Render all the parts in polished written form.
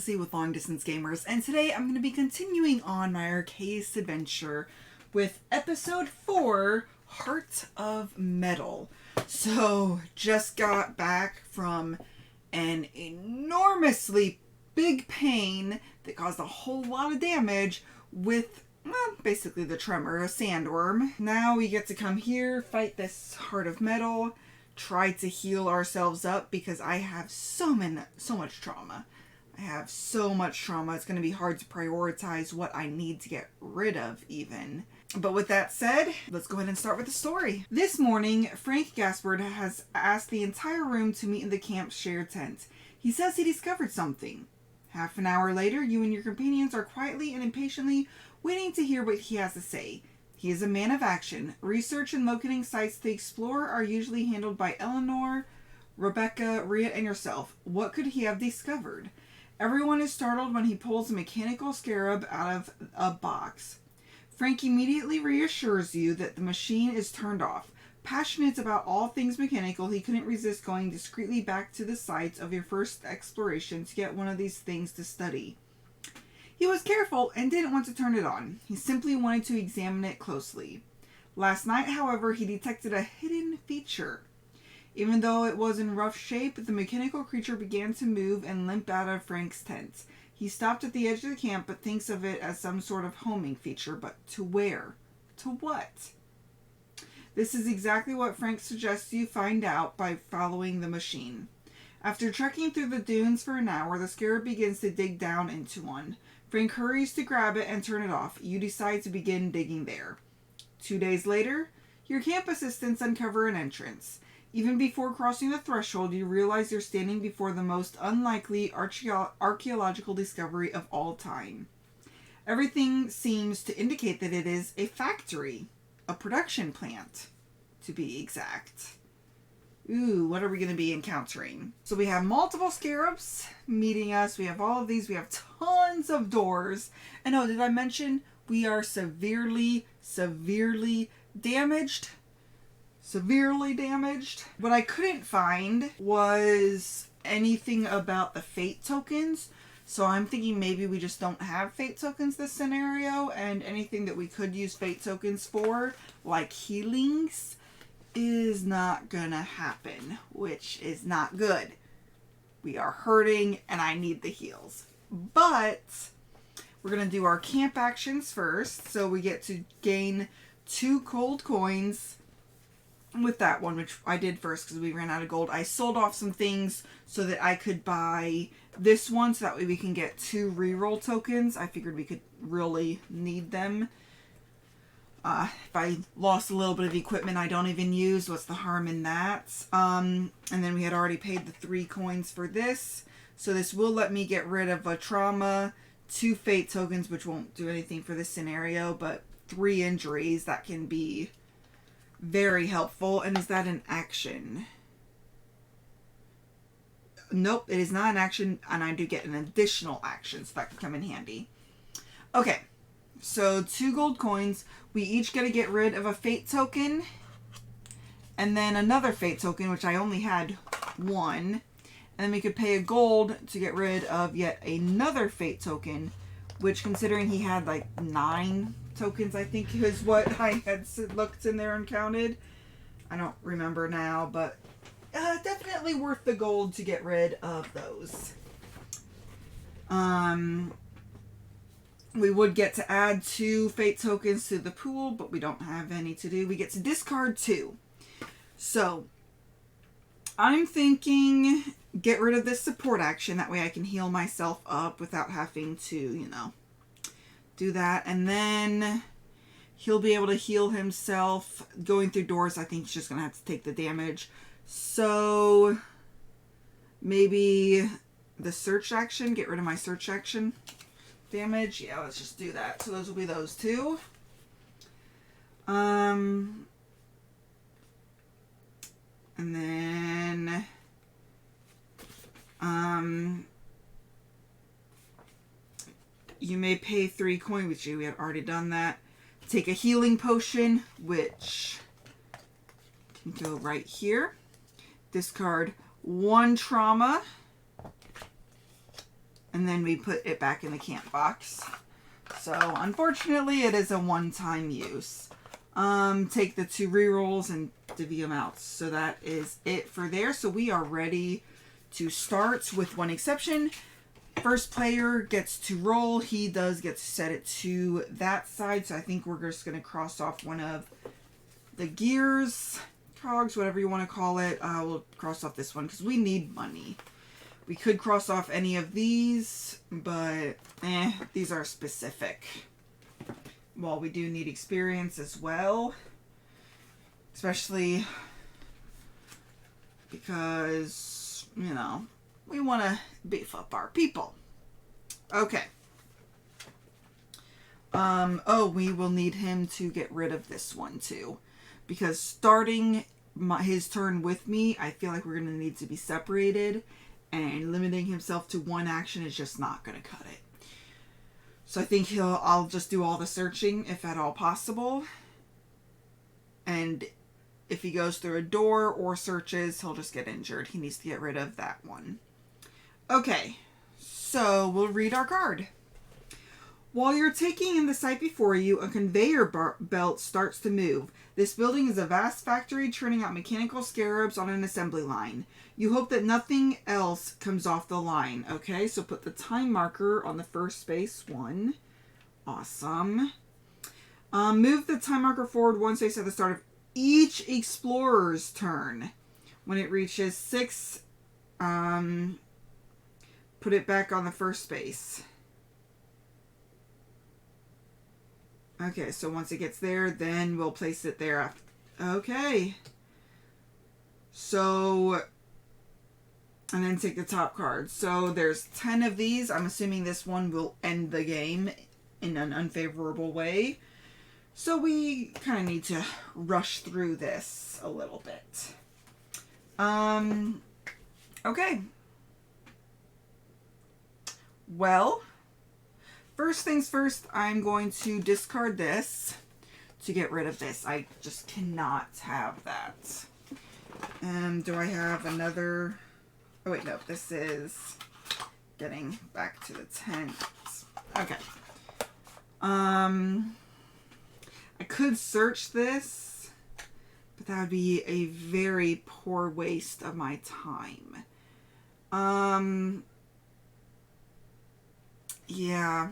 Lizzy with Long Distance Gamers, and today I'm going to be continuing on my Arkeis adventure with episode 4, Heart of Metal. So, just got back from an enormously big pain that caused a whole lot of damage with, well, basically the tremor, a sandworm. Now we get to come here, fight this Heart of Metal, try to heal ourselves up because I have so much trauma. I have so much trauma. It's going to be hard to prioritize what I need to get rid of even. But with that said, let's go ahead and start with the story. This morning, Frank Gaspard has asked the entire room to meet in the camp's shared tent. He says he discovered something. Half an hour later, you and your companions are quietly and impatiently waiting to hear what he has to say. He is a man of action. Research and locating sites to explore are usually handled by Eleanor, Rebecca, Rhea, and yourself. What could he have discovered? Everyone is startled when he pulls a mechanical scarab out of a box. Frank immediately reassures you that the machine is turned off. Passionate about all things mechanical, he couldn't resist going discreetly back to the site of your first exploration to get one of these things to study. He was careful and didn't want to turn it on. He simply wanted to examine it closely. Last night, however, he detected a hidden feature. Even though it was in rough shape, the mechanical creature began to move and limp out of Frank's tent. He stopped at the edge of the camp, but thinks of it as some sort of homing feature. But to where? To what? This is exactly what Frank suggests you find out by following the machine. After trekking through the dunes for an hour, the scarab begins to dig down into one. Frank hurries to grab it and turn it off. You decide to begin digging there. 2 days later, your camp assistants uncover an entrance. Even before crossing the threshold, you realize you're standing before the most unlikely archaeological discovery of all time. Everything seems to indicate that it is a factory, a production plant, to be exact. Ooh, what are we going to be encountering? So we have multiple scarabs meeting us. We have all of these. We have tons of doors. And oh, did I mention we are severely damaged? Severely damaged. What I couldn't find was anything about the fate tokens. So I'm thinking maybe we just don't have fate tokens this scenario, and anything that we could use fate tokens for, like healings, is not gonna happen, which is not good. We are hurting and I need the heals. But we're gonna do our camp actions first. So we get to gain 2 gold coins with that one, which I did first because we ran out of gold. I sold off some things so that I could buy this one, so that way we can get 2 reroll tokens. I figured we could really need them. If I lost a little bit of equipment I don't even use, what's the harm in that? And then we had already paid the 3 coins for this. So this will let me get rid of a trauma, 2 fate tokens, which won't do anything for this scenario, but 3 injuries. That can be very helpful. And is that an action? Nope, it is not an action, and I do get an additional action, so that can come in handy. Okay, so 2 gold coins. We each get to get rid of a fate token, and then another fate token, which I only had 1. And then we could pay a gold to get rid of yet another fate token, which, considering he had like 9 tokens, I think is what I had looked in there and counted. I don't remember now, but definitely worth the gold to get rid of those. We would get to add 2 fate tokens to the pool, but we don't have any to do. We get to discard 2. So I'm thinking get rid of this support action. That way I can heal myself up without having to, do that. And then he'll be able to heal himself going through doors. I think he's just going to have to take the damage. So maybe the search action, get rid of my search action damage. Yeah, let's just do that. So those will be those 2. And then you may pay 3 coin, which we had already done that. Take a healing potion, which can go right here. Discard 1 trauma. and then we put it back in the camp box. So unfortunately it is a one-time use. Take the 2 rerolls and divvy them out. So that is it for there. So we are ready to start, with one exception. First player gets to roll. He does get to set it to that side. So I think we're just going to cross off one of the gears, cogs, whatever you want to call it. We'll cross off this one because we need money. We could cross off any of these, but these are specific. Well, we do need experience as well, especially because, you know, we want to beef up our people. Okay. Oh, we will need him to get rid of this one too, because starting his turn with me, I feel like we're going to need to be separated, and limiting himself to one action is just not going to cut it. So I think I'll just do all the searching if at all possible. And if he goes through a door or searches, he'll just get injured. He needs to get rid of that one. Okay, so we'll read our card. While you're taking in the sight before you, a conveyor belt starts to move. This building is a vast factory churning out mechanical scarabs on an assembly line. You hope that nothing else comes off the line. Okay, so put the time marker on the first space. 1. Awesome. Move the time marker forward 1 space at the start of each explorer's turn. When it reaches 6, put it back on the first space. Okay, so once it gets there, then we'll place it there after. Okay. So, and then take the top card. So there's 10 of these. I'm assuming this one will end the game in an unfavorable way. So we kind of need to rush through this a little bit. Okay. Well, first things first, I'm going to discard this to get rid of this. I just cannot have that. Do I have another? Oh wait, no, this is getting back to the tent. Okay. I could search this, but that would be a very poor waste of my time. Yeah.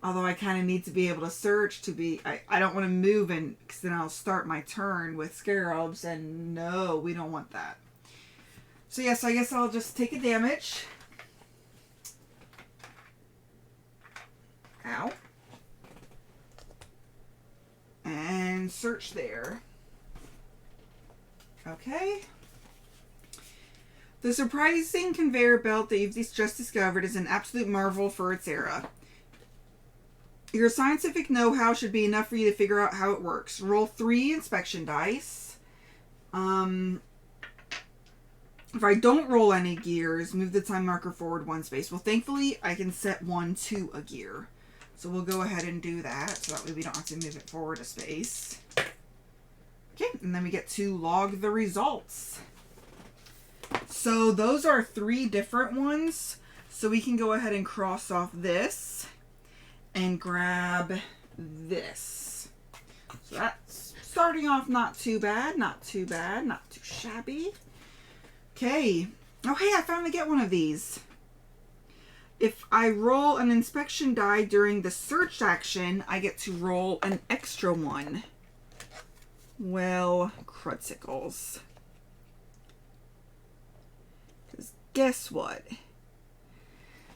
Although I kind of need to be able to search to be... I don't want to move, and because then I'll start my turn with scarabs, and no, we don't want that. So yes, I guess I'll just take a damage. Ow. And search there. Okay. The surprising conveyor belt that you've just discovered is an absolute marvel for its era. Your scientific know-how should be enough for you to figure out how it works. Roll 3 inspection dice. If I don't roll any gears, move the time marker forward 1 space. Well, thankfully, I can set 1 to a gear. So we'll go ahead and do that, so that way we don't have to move it forward a space. Okay, and then we get to log the results. So those are 3 different ones. So we can go ahead and cross off this and grab this. So that's starting off not too bad, not too bad, not too shabby. Okay. Oh, hey, I finally get one of these. If I roll an inspection die during the search action, I get to roll an extra one. Well, crudsicles. Because guess what?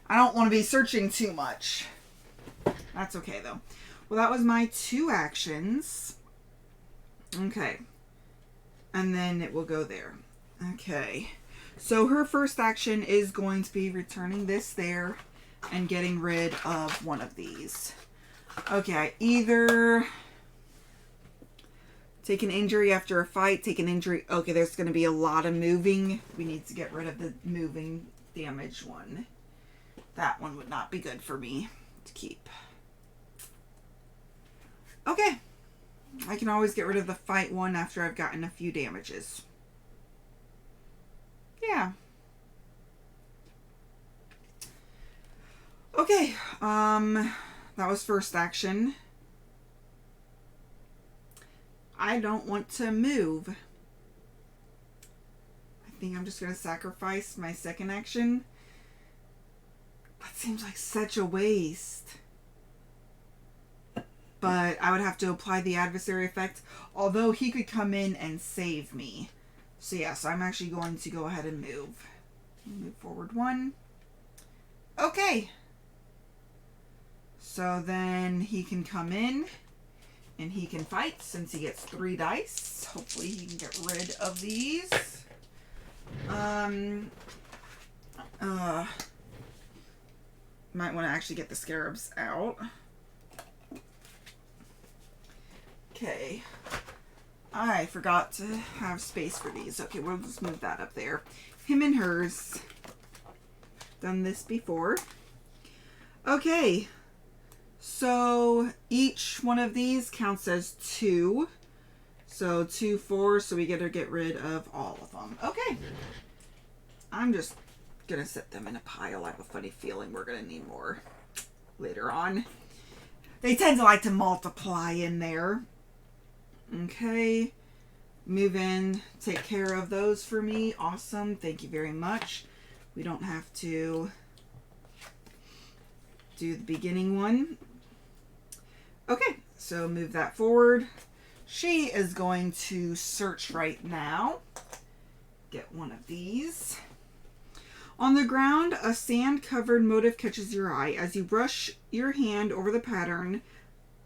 I don't want to be searching too much. That's okay, though. Well, that was my 2 actions. Okay. And then it will go there. Okay. So her first action is going to be returning this there and getting rid of one of these. Okay, I either take an injury after a fight, take an injury. Okay, there's going to be a lot of moving. We need to get rid of the moving damage one. That one would not be good for me to keep. Okay. I can always get rid of the fight one after I've gotten a few damages. Yeah. Okay, that was first action. I don't want to move. I think I'm just going to sacrifice my second action. That seems like such a waste. But I would have to apply the adversary effect, although he could come in and save me. So yes, I'm actually going to go ahead and move. Move forward 1. Okay. So then he can come in and he can fight since he gets 3 dice. Hopefully he can get rid of these. Might want to actually get the scarabs out. Okay. I forgot to have space for these. Okay, we'll just move that up there. Him and hers. Done this before. Okay. So each one of these counts as 2. So 2, 4. So we get to get rid of all of them. Okay. I'm just going to set them in a pile. I have a funny feeling we're going to need more later on. They tend to like to multiply in there. Okay. Move in. Take care of those for me. Awesome. Thank you very much. We don't have to do the beginning one. Okay. So move that forward. She is going to search right now. Get one of these. On the ground, a sand-covered motif catches your eye. As you brush your hand over the pattern,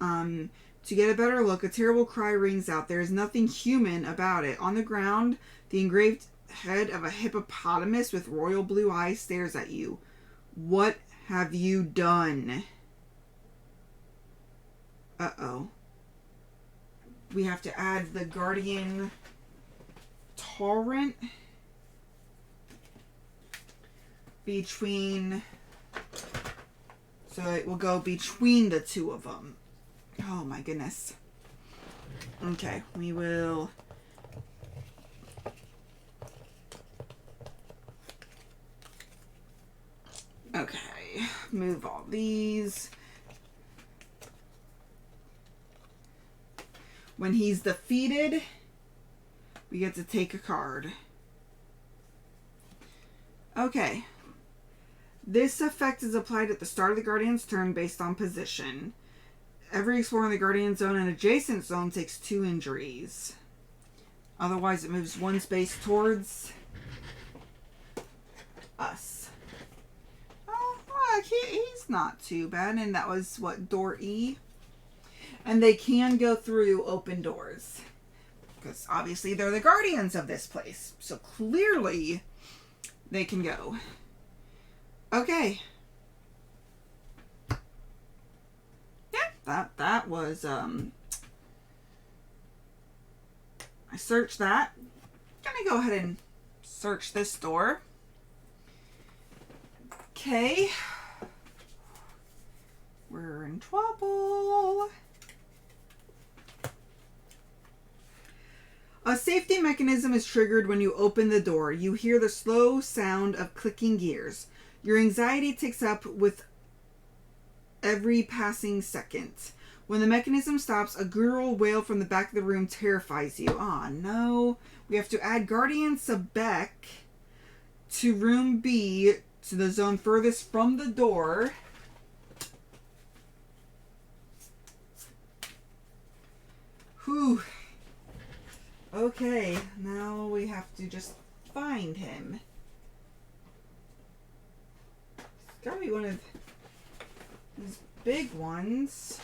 to get a better look, a terrible cry rings out. There is nothing human about it. On the ground, the engraved head of a hippopotamus with royal blue eyes stares at you. What have you done? Uh-oh. We have to add the guardian torrent between, so it will go between the two of them. Oh my goodness. Okay, we will move all these. When he's defeated, we get to take a card. Okay. This effect is applied at the start of the Guardian's turn based on position. Every explorer in the Guardian zone and adjacent zone takes 2 injuries. Otherwise, it moves 1 space towards us. Oh, look, he's not too bad. And that was, what, door E? And they can go through open doors. Because obviously they're the guardians of this place. So clearly they can go. Okay. Yeah, that was, I searched that. Gonna go ahead and search this door. Okay. We're in trouble. A safety mechanism is triggered when you open the door. You hear the slow sound of clicking gears. Your anxiety ticks up with every passing second. When the mechanism stops, a guttural wail from the back of the room terrifies you. Ah, no. We have to add Guardian Sebek to room B, to the zone furthest from the door. Whew. Okay, now we have to just find him. It's gotta be one of these big ones.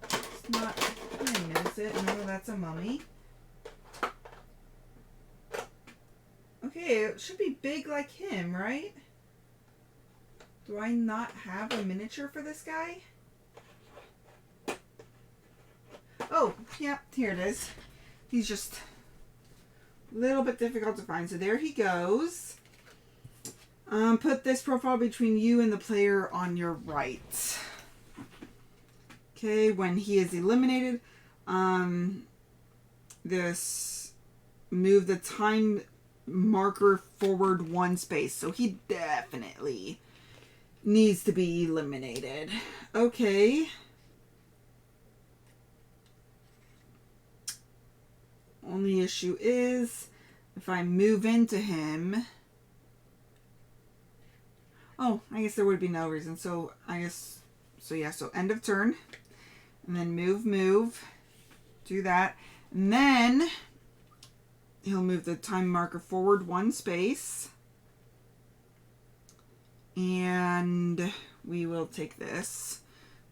It's not him, is it? No, that's a mummy. Okay, it should be big like him, right? Do I not have a miniature for this guy? Oh, yeah, here it is. He's just a little bit difficult to find. So there he goes. Put this profile between you and the player on your right. Okay, when he is eliminated, this move the time marker forward 1 space. So he definitely needs to be eliminated. Okay. Only issue is if I move into him. Oh, I guess there would be no reason. So I guess, so yeah, so end of turn. And then move. Do that. And then he'll move the time marker forward 1 space. And we will take this.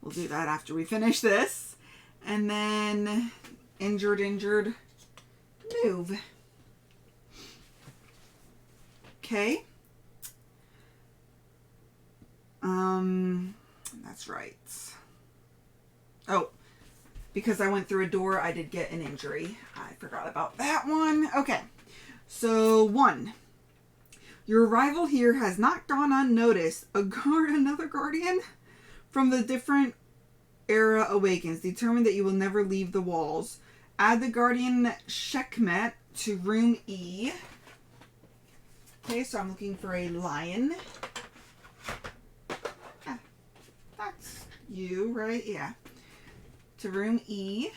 We'll do that after we finish this. And then injured, move. Okay. That's right. Oh, because I went through a door, I did get an injury. I forgot about that one. Okay. So 1. Your arrival here has not gone unnoticed. Another guardian from the different era awakens, determined that you will never leave the walls. Add the guardian Sekhmet to room E. Okay, so I'm looking for a lion. Ah, that's you, right? Yeah. To room E.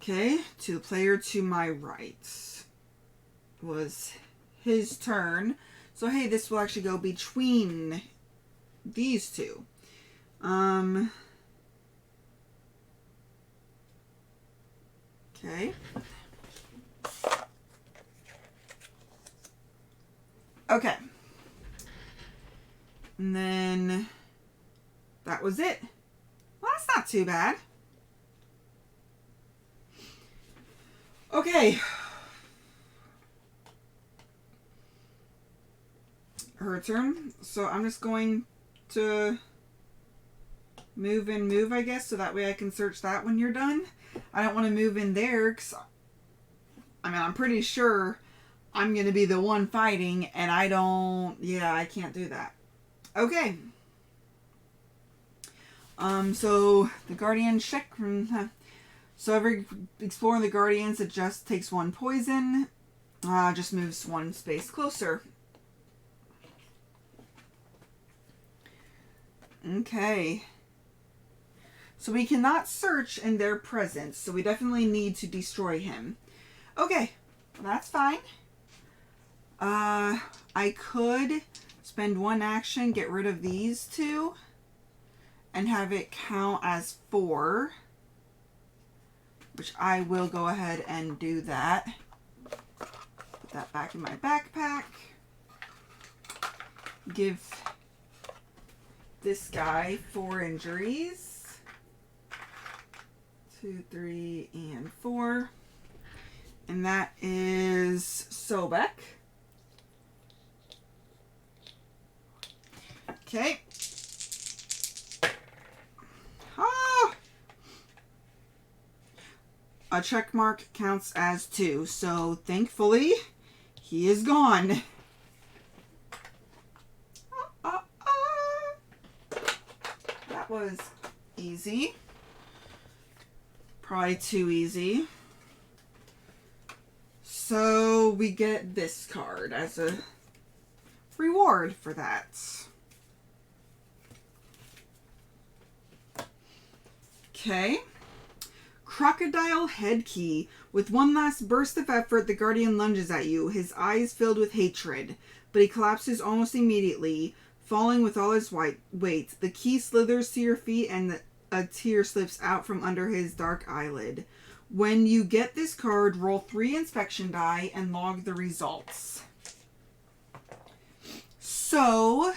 Okay, to the player to my right. Was his turn. So hey, this will actually go between these two. Okay. Okay. And then that was it. Well, that's not too bad. Okay. Her turn. So I'm just going to move and move, I guess, so that way I can search that when you're done. I don't want to move in there because, I mean, I'm pretty sure I'm going to be the one fighting, and I can't do that. Okay. So the Guardian check. So every exploring the Guardians, it just takes 1 poison. Just moves 1 space closer. Okay. So we cannot search in their presence, so we definitely need to destroy him. Okay, well, that's fine. I could spend 1 action, get rid of these 2, and have it count as 4. Which I will go ahead and do that. Put that back in my backpack. Give this guy 4 injuries. 2, 3, and 4. And that is Sobek. Okay. A check mark counts as 2, so thankfully he is gone. That was easy. Probably too easy. So we get this card as a reward for that. Okay. Crocodile Head Key. With one last burst of effort, the Guardian lunges at you, his eyes filled with hatred. But he collapses almost immediately, falling with all his weight. The key slithers to your feet and a tear slips out from under his dark eyelid. When you get this card, roll 3 inspection die and log the results. So,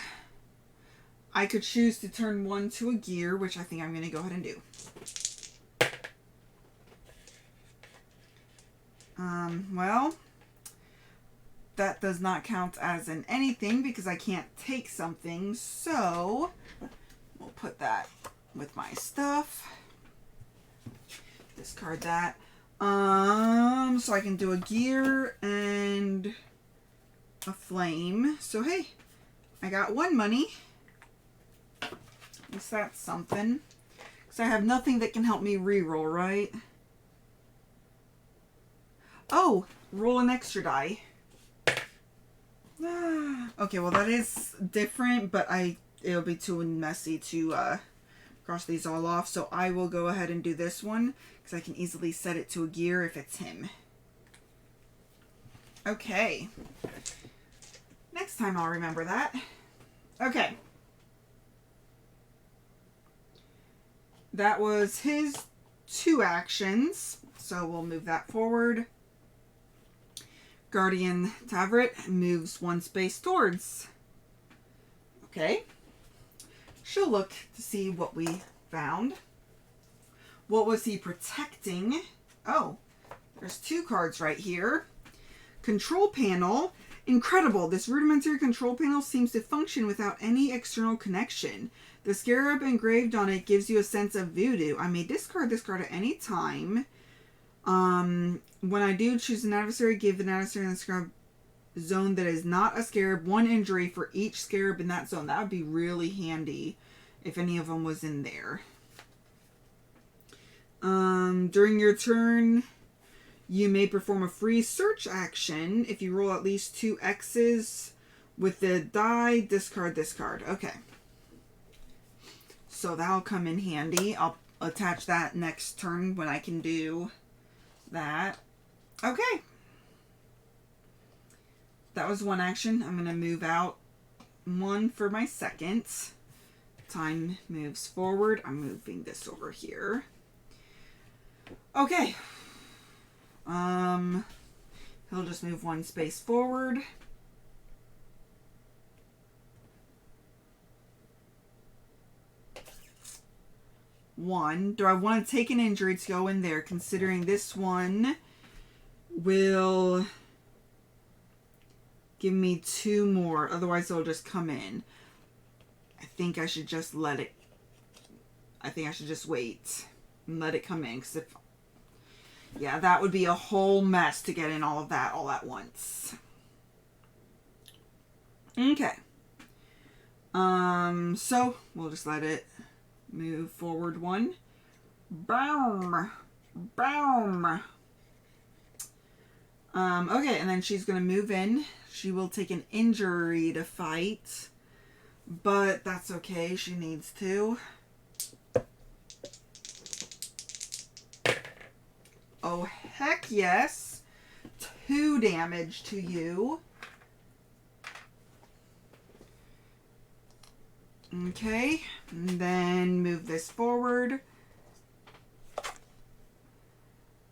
I could choose to turn 1 to a gear, which I think I'm going to go ahead and do. Well, that does not count as an anything because I can't take something, so we'll put that with my stuff. Discard that. So I can do a gear and a flame. So hey, I got 1 money. At least that's something. Because I have nothing that can help me reroll, right? Oh, roll an extra die. Okay, well that is different, but it'll be too messy to cross these all off. So I will go ahead and do this one because I can easily set it to a gear if it's him. Okay. Next time I'll remember that. Okay. That was his 2 actions. So we'll move that forward. Guardian Tavret moves 1 space towards. Okay. She'll look to see what we found. What was he protecting? Oh, there's 2 cards right here. Control panel. Incredible. This rudimentary control panel seems to function without any external connection. The scarab engraved on it gives you a sense of voodoo. I may discard this card at any time. When I do choose an adversary, give an adversary in the scarab zone that is not a scarab 1 injury for each scarab in that zone. That would be really handy if any of them was in there. During your turn, you may perform a free search action if you roll at least 2 X's with the die. Discard this card. Okay. So that'll come in handy. I'll attach that next turn when I can do that. Okay. That was 1 action. I'm going to move out 1 for my second. Time moves forward. I'm moving this over here. Okay. He'll just move 1 space forward. One. Do I want to take an injury to go in there, considering this one will give me 2 more, otherwise it'll just come in. I think I should just let it, I think I should just wait and let it come in, because if, yeah, that would be a whole mess to get in all of that all at once. Okay. So we'll just let it move forward 1. Boom. Boom. Okay, and then she's going to move in. She will take an injury to fight, but that's okay. She needs to. Oh, heck yes. 2 damage to you. Okay, and then move this forward.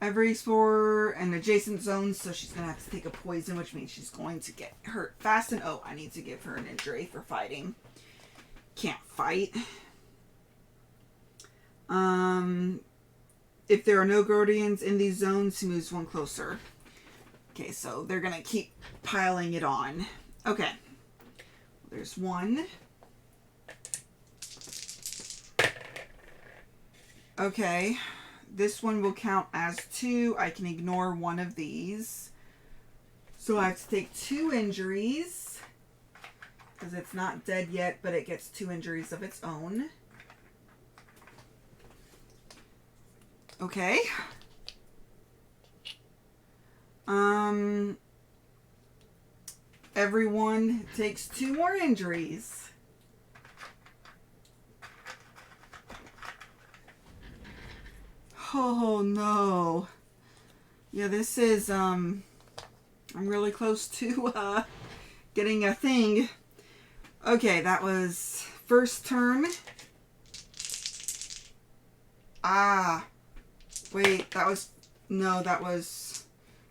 Every spore and adjacent zones, so she's going to have to take a poison, which means she's going to get hurt fast. And oh, I need to give her an injury for fighting. Can't fight. If there are no guardians in these zones, she moves 1 closer. Okay, so they're going to keep piling it on. Okay. There's 1. Okay. This one will count as 2. I can ignore 1 of these. So I have to take 2 injuries. Because it's not dead yet, but it gets 2 injuries of its own. Okay. Everyone takes 2 more injuries. Oh no. Yeah, this is I'm really close to getting a thing. Okay, that was first turn. Ah. Wait, that was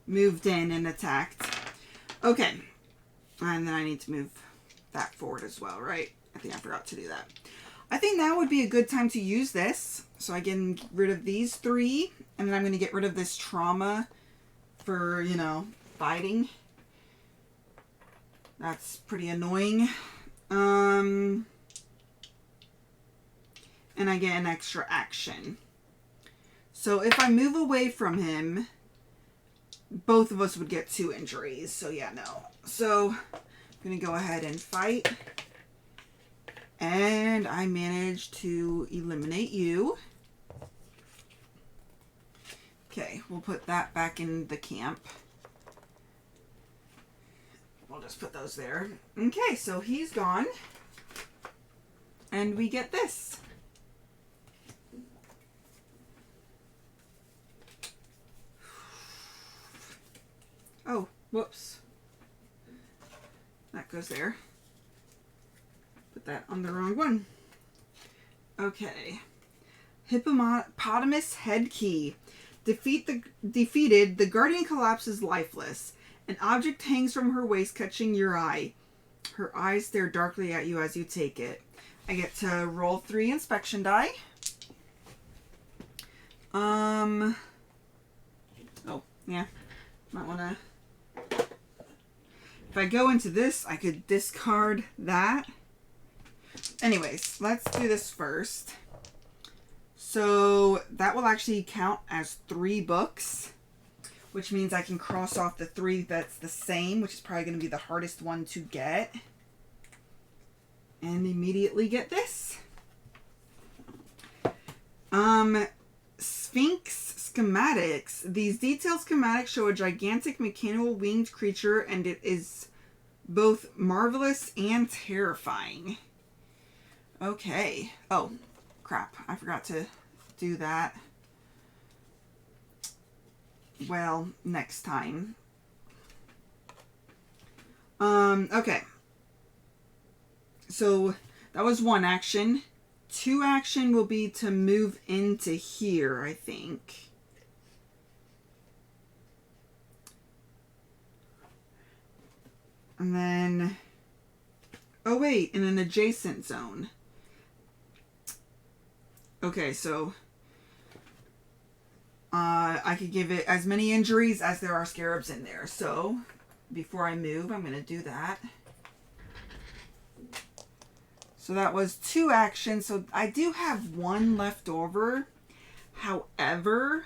moved in and attacked. Okay. And then I need to move that forward as well, right? I think I forgot to do that. I think now would be a good time to use this. So I get rid of these 3. And then I'm going to get rid of this trauma for, you know, fighting. That's pretty annoying. And I get an extra action. So if I move away from him, both of us would get 2 injuries. So yeah, no. So I'm going to go ahead and fight. And I managed to eliminate you. Okay, we'll put that back in the camp. we'll just put those there. Okay, so he's gone. And we get this. Oh, whoops. That goes there. Put that on the wrong one. Okay. Hippopotamus head key. Defeated, the guardian collapses lifeless. An object hangs from her waist, catching your eye. Her eyes stare darkly at you as you take it. I get to roll 3 inspection die. Oh, yeah. Might wanna... If I go into this, I could discard that. Anyways, let's do this first. So that will actually count as 3 books, which means I can cross off the 3 that's the same, which is probably going to be the hardest one to get. And immediately get this. Sphinx schematics. These detailed schematics show a gigantic mechanical winged creature, and it is both marvelous and terrifying. Okay. Oh, crap. I forgot to do that. Well, next time. Okay. So, that was 1 action. 2 action will be to move into here, I think. And then... Oh, wait. In an adjacent zone. Okay, so... I could give it as many injuries as there are scarabs in there. So, before I move, I'm going to do that. So that was 2 actions. So I do have 1 left over. However,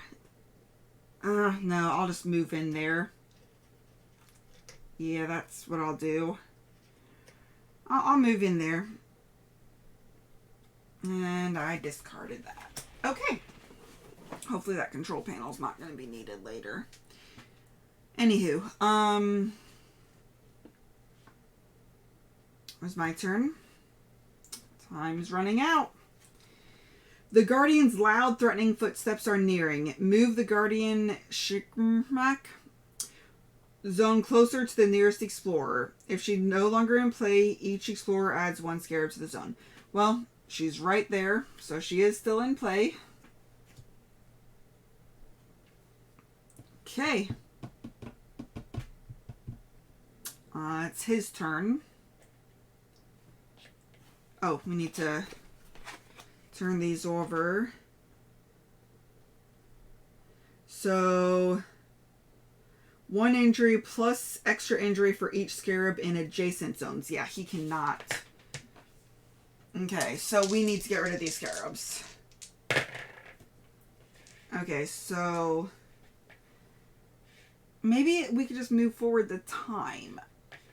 no, I'll just move in there. Yeah, that's what I'll do. I'll move in there. And I discarded that. Okay. Hopefully that control panel is not going to be needed later. Anywho, it was my turn. Time's running out. The Guardian's loud, threatening footsteps are nearing. Move the Guardian Shikmak zone closer to the nearest explorer. If she's no longer in play, each explorer adds 1 scarab to the zone. Well, she's right there, so she is still in play. Okay. It's his turn. Oh, we need to turn these over. So, 1 injury plus extra injury for each scarab in adjacent zones. Yeah, he cannot. Okay, so we need to get rid of these scarabs. Okay, so... maybe we could just move forward the time.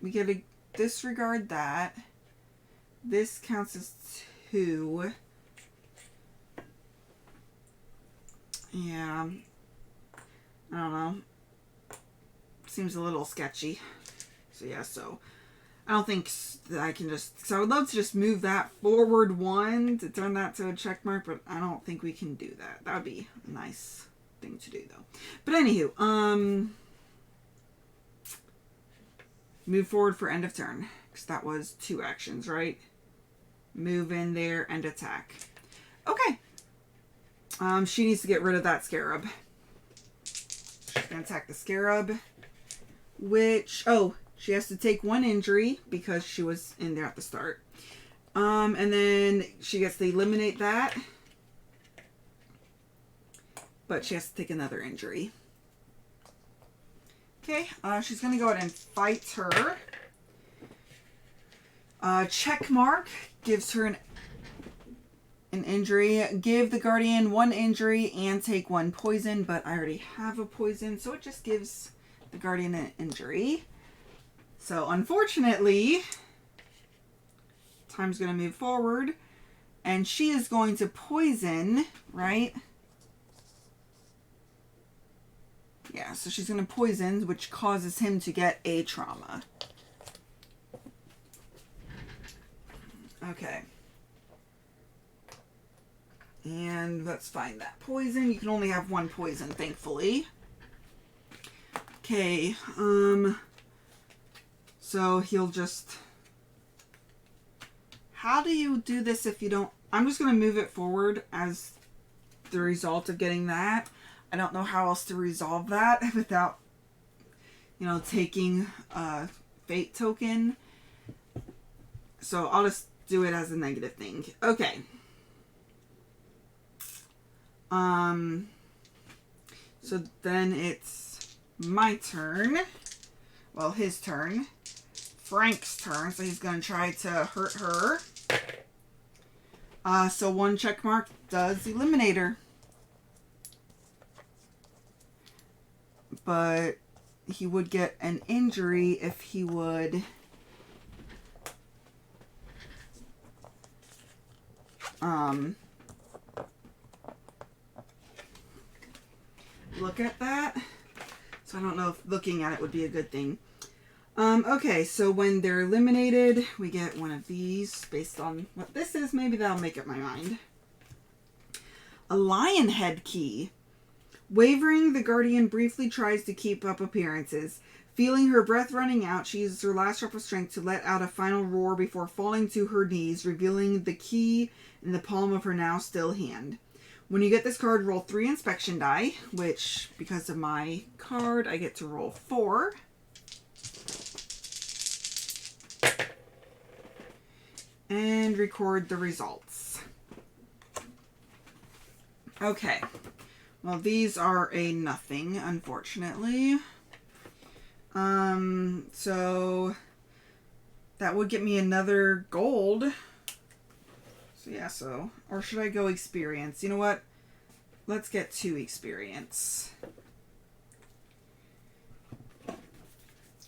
We gotta disregard that. This counts as 2. Yeah. I don't know. Seems a little sketchy. So yeah, so I don't think that I can just... so I would love to just move that forward 1 to turn that to a check mark, but I don't think we can do that. That would be a nice thing to do, though. But anywho, move forward for end of turn. Because that was 2 actions, right? Move in there and attack. Okay. She needs to get rid of that scarab. She's going to attack the scarab. Which, oh, she has to take 1 injury because she was in there at the start. And then she gets to eliminate that. But she has to take another injury. Okay, she's going to go ahead and fight her. Check mark gives her an injury. Give the Guardian 1 injury and take 1 poison, but I already have a poison, so it just gives the Guardian an injury. So, unfortunately, time's going to move forward, and she is going to poison, right? Yeah, so she's going to poison, which causes him to get a trauma. Okay. And let's find that poison. You can only have one poison, thankfully. Okay, so he'll just... How do you do this if you don't... I'm just going to move it forward as the result of getting that. I don't know how else to resolve that without, you know, taking a fate token. So I'll just do it as a negative thing. Okay. So then it's my turn. Well, his turn. Frank's turn. So he's going to try to hurt her. So one check mark does eliminate her. But he would get an injury if he would... look at that. So I don't know if looking at it would be a good thing. Okay, so when they're eliminated, we get one of these. Based on what this is, maybe that'll make up my mind. A lion head key. Wavering, the guardian briefly tries to keep up appearances. Feeling her breath running out, she uses her last drop of strength to let out a final roar before falling to her knees, revealing the key in the palm of her now still hand. When you get this card, roll 3 inspection die, which, because of my card, I get to roll 4. And record the results. Okay. Well, these are a nothing, unfortunately. So that would get me another gold. So yeah, so, or should I go experience? You know what? Let's get 2 experience.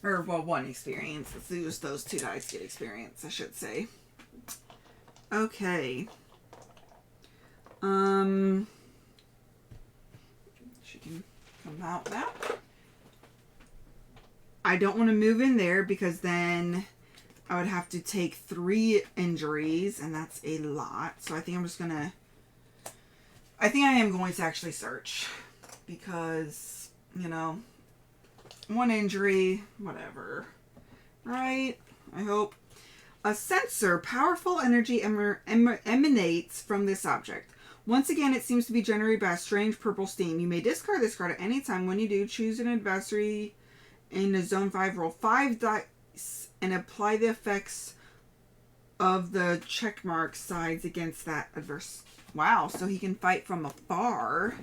Or, well, 1 experience. Let's use those 2 dice to get experience, I should say. Okay. She can come out now. I don't want to move in there because then I would have to take 3 injuries, and that's a lot. So I think I'm just going to... I think I am going to actually search. Because, you know, 1 injury, whatever. Right? I hope. A sensor. Powerful energy emanates from this object. Once again, it seems to be generated by a strange purple steam. You may discard this card at any time. When you do, choose an adversary in a Zone 5. Roll 5 dice and apply the effects of the checkmark sides against that adverse. Wow, so he can fight from afar.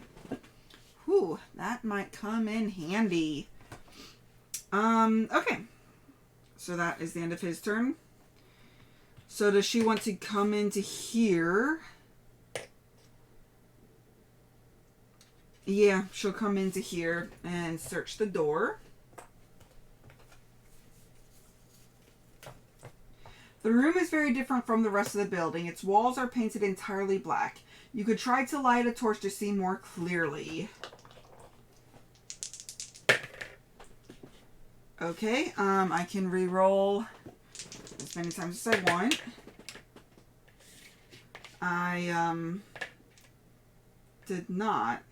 Whew, that might come in handy. Okay. So that is the end of his turn. So does she want to come into here? Yeah, she'll come into here and search the door. The room is very different from the rest of the building. Its walls are painted entirely black. You could try to light a torch to see more clearly. Okay, I can re-roll as many times as I want. I, did not.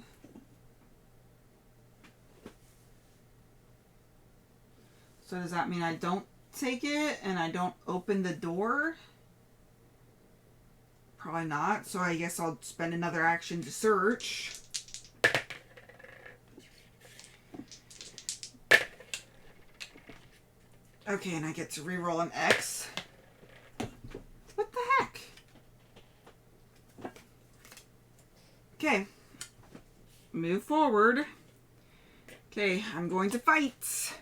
So does that mean I don't take it and I don't open the door? Probably not. So I guess I'll spend another action to search. Okay, and I get to reroll an X. What the heck? Okay. Move forward. Okay, I'm going to fight.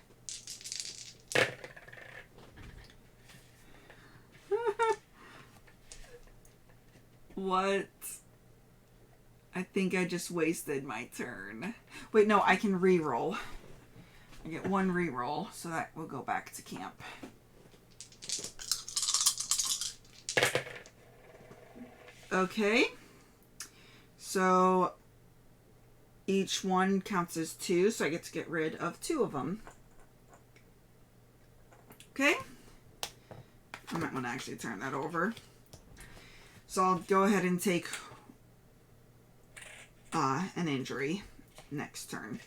What? I think I just wasted my turn. Wait, no, I can re-roll. I get 1 re-roll, so that will go back to camp. Okay. So each one counts as 2, so I get to get rid of 2 of them. Okay. I might want to actually turn that over. So I'll go ahead and take an injury next turn.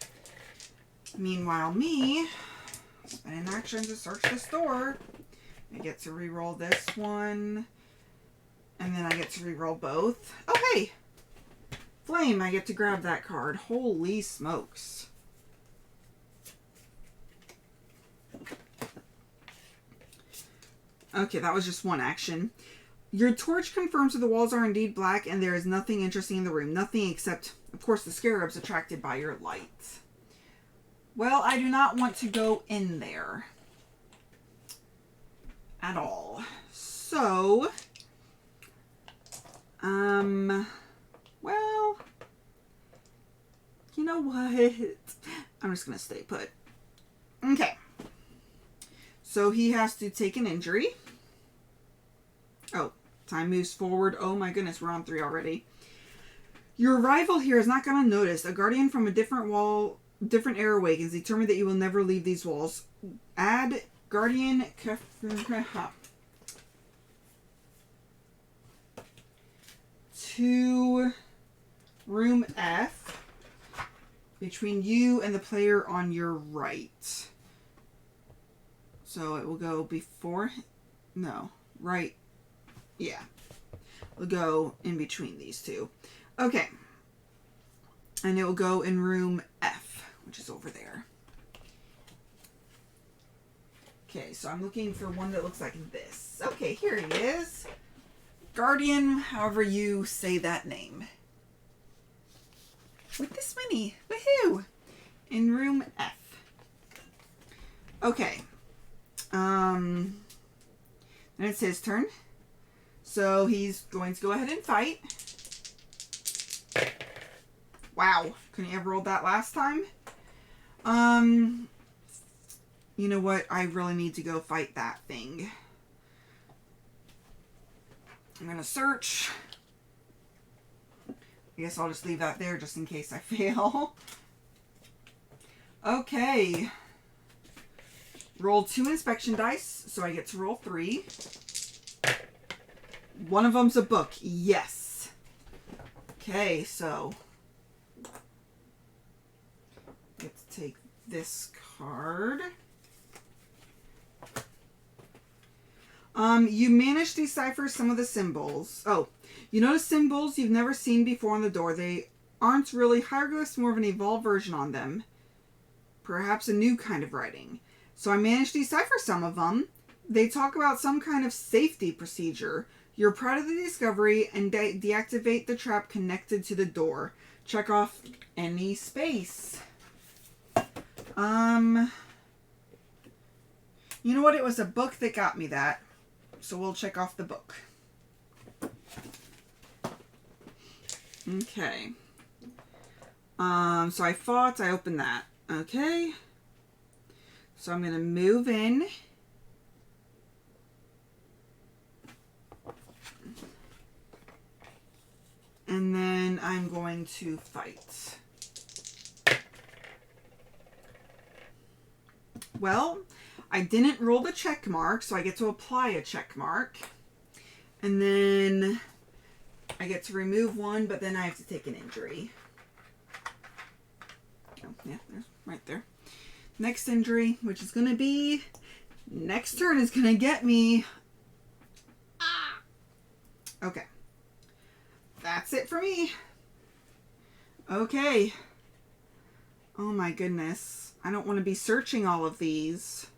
Meanwhile, me spending action to search this door. I get to reroll this one. And then I get to reroll both. Oh, hey! Flame, I get to grab that card. Holy smokes. Okay, that was just one action. Your torch confirms that the walls are indeed black and there is nothing interesting in the room. Nothing except, of course, the scarabs attracted by your light. Well, I do not want to go in there. At all. So, well, you know what? I'm just going to stay put. Okay. So he has to take an injury. Oh, time moves forward. Oh my goodness, we're on 3 already. Your arrival here is not going to notice. A guardian from a different different era awakens, determined that you will never leave these walls. Add guardian to room F between you and the player on your right. So it will go before, no, right, yeah. We'll go in between these two. Okay. And it will go in room F, which is over there. Okay, so I'm looking for one that looks like this. Okay, here he is. Guardian, however you say that name. With this many. Woohoo! In room F. Okay. Then it's his turn. So he's going to go ahead and fight. Wow. Couldn't you have rolled that last time? You know what? I really need to go fight that thing. I'm going to search. I guess I'll just leave that there just in case I fail. Okay. Roll 2 inspection dice, so I get to roll 3. One of them's a book. Yes. Okay, so I get to take this card. You manage to decipher some of the symbols. Oh, you notice symbols you've never seen before on the door. They aren't really hieroglyphs, more of an evolved version on them. Perhaps a new kind of writing. So I managed to decipher some of them. They talk about some kind of safety procedure. You're proud of the discovery and deactivate the trap connected to the door. Check off any space. You know what? It was a book that got me that. So we'll check off the book. Okay. So I fought. I opened that. Okay. So I'm going to move in. And then I'm going to fight. Well, I didn't roll the check mark, so I get to apply a check mark. And then I get to remove one, but then I have to take an injury. Oh, yeah, there's right there. Next injury, which is going to be, next turn is going to get me. Ah! Okay. That's it for me. Okay. Oh my goodness. I don't want to be searching all of these.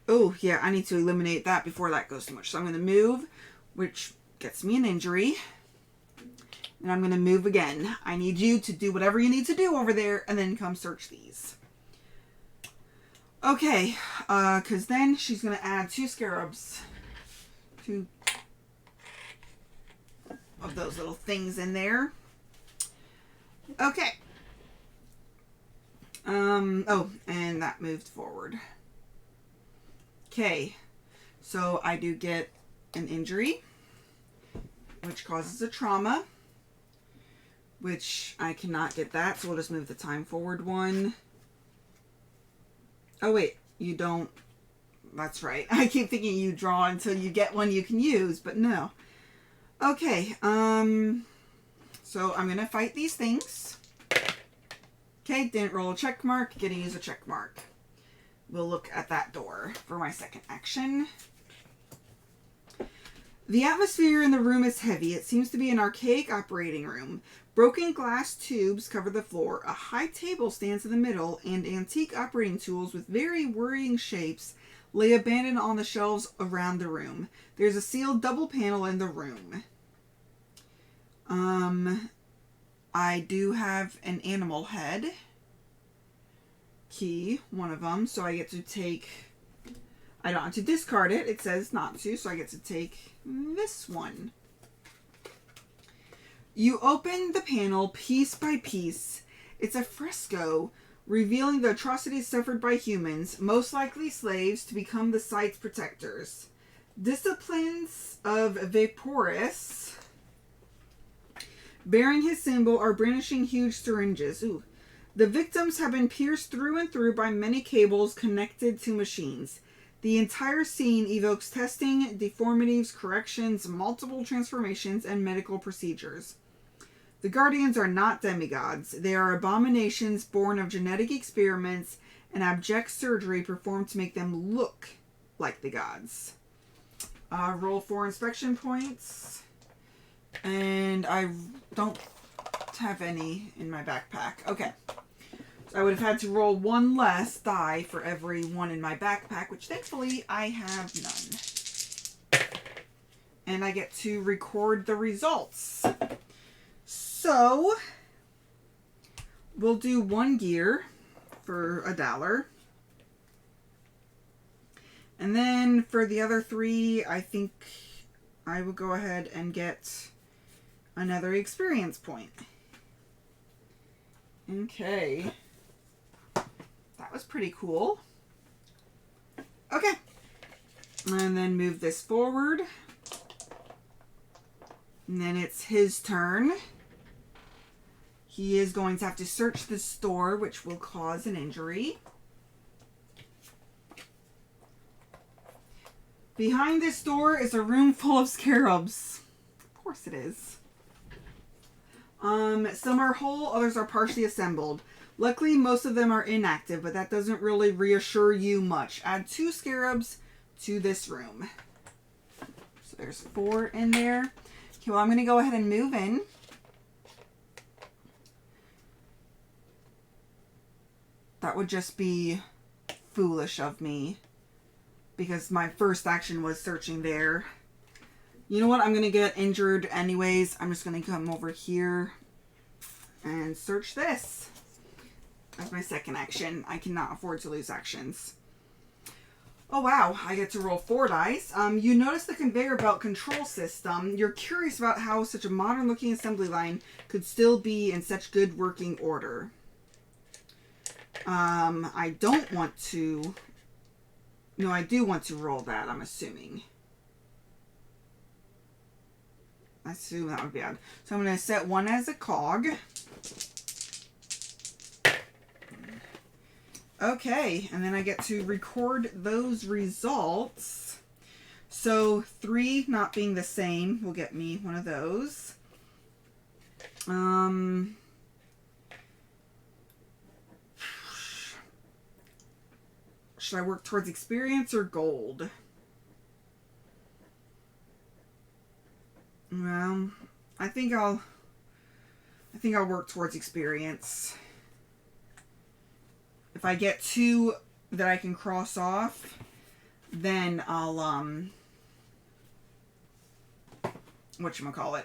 Oh, yeah, I need to eliminate that before that goes too much. So I'm going to move, which gets me an injury. And I'm going to move again. I need you to do whatever you need to do over there and then come search these. Okay, because then she's going to add 2 scarabs. 2 of those little things in there. Okay. Oh, and that moved forward. Okay, so I do get an injury, which causes a trauma, which I cannot get that, so we'll just move the time forward 1. Oh, wait. You don't. That's right. I keep thinking you draw until you get one you can use, but no. Okay. So I'm going to fight these things. Okay, didn't roll a check mark. Get to use a check mark. We'll look at that door for my second action. The atmosphere in the room is heavy. It seems to be an archaic operating room. Broken glass tubes cover the floor. A high table stands in the middle, and antique operating tools with very worrying shapes lay abandoned on the shelves around the room. There's a sealed double panel in the room. I do have an animal head key, one of them, so I get to take... I don't have to discard it. It says not to, so I get to take this one. You open the panel piece by piece. It's a fresco revealing the atrocities suffered by humans, most likely slaves, to become the site's protectors. Disciplines of Vaporus, bearing his symbol, are brandishing huge syringes. Ooh. The victims have been pierced through and through by many cables connected to machines. The entire scene evokes testing, deformities, corrections, multiple transformations, and medical procedures. The Guardians are not demigods. They are abominations born of genetic experiments and abject surgery performed to make them look like the gods. Roll 4 inspection points. And I don't have any in my backpack. Okay. So I would have had to roll 1 less die for every one in my backpack, which thankfully I have none. And I get to record the results. So, we'll do 1 gear for $1. And then for the other 3, I think I will go ahead and get another experience point. Okay. That was pretty cool. Okay. And then move this forward. And then it's his turn. He is going to have to search the store, which will cause an injury. Behind this door is a room full of scarabs. Of course it is. Some are whole, others are partially assembled. Luckily, most of them are inactive, but that doesn't really reassure you much. Add 2 scarabs to this room. So there's 4 in there. Okay, well, I'm going to go ahead and move in. That would just be foolish of me, because my first action was searching there. You know what? I'm going to get injured anyways. I'm just going to come over here and search this. That's my second action. I cannot afford to lose actions. Oh wow, I get to roll 4 dice. You notice the conveyor belt control system. You're curious about how such a modern looking assembly line could still be in such good working order. I don't want to... No, I do want to roll that, I'm assuming. I assume that would be odd. So I'm going to set 1 as a cog. Okay, and then I get to record those results. So 3 not being the same will get me one of those. Should I work towards experience or gold? Well, I think I'll work towards experience. If I get 2 that I can cross off, then I'll whatchamacallit.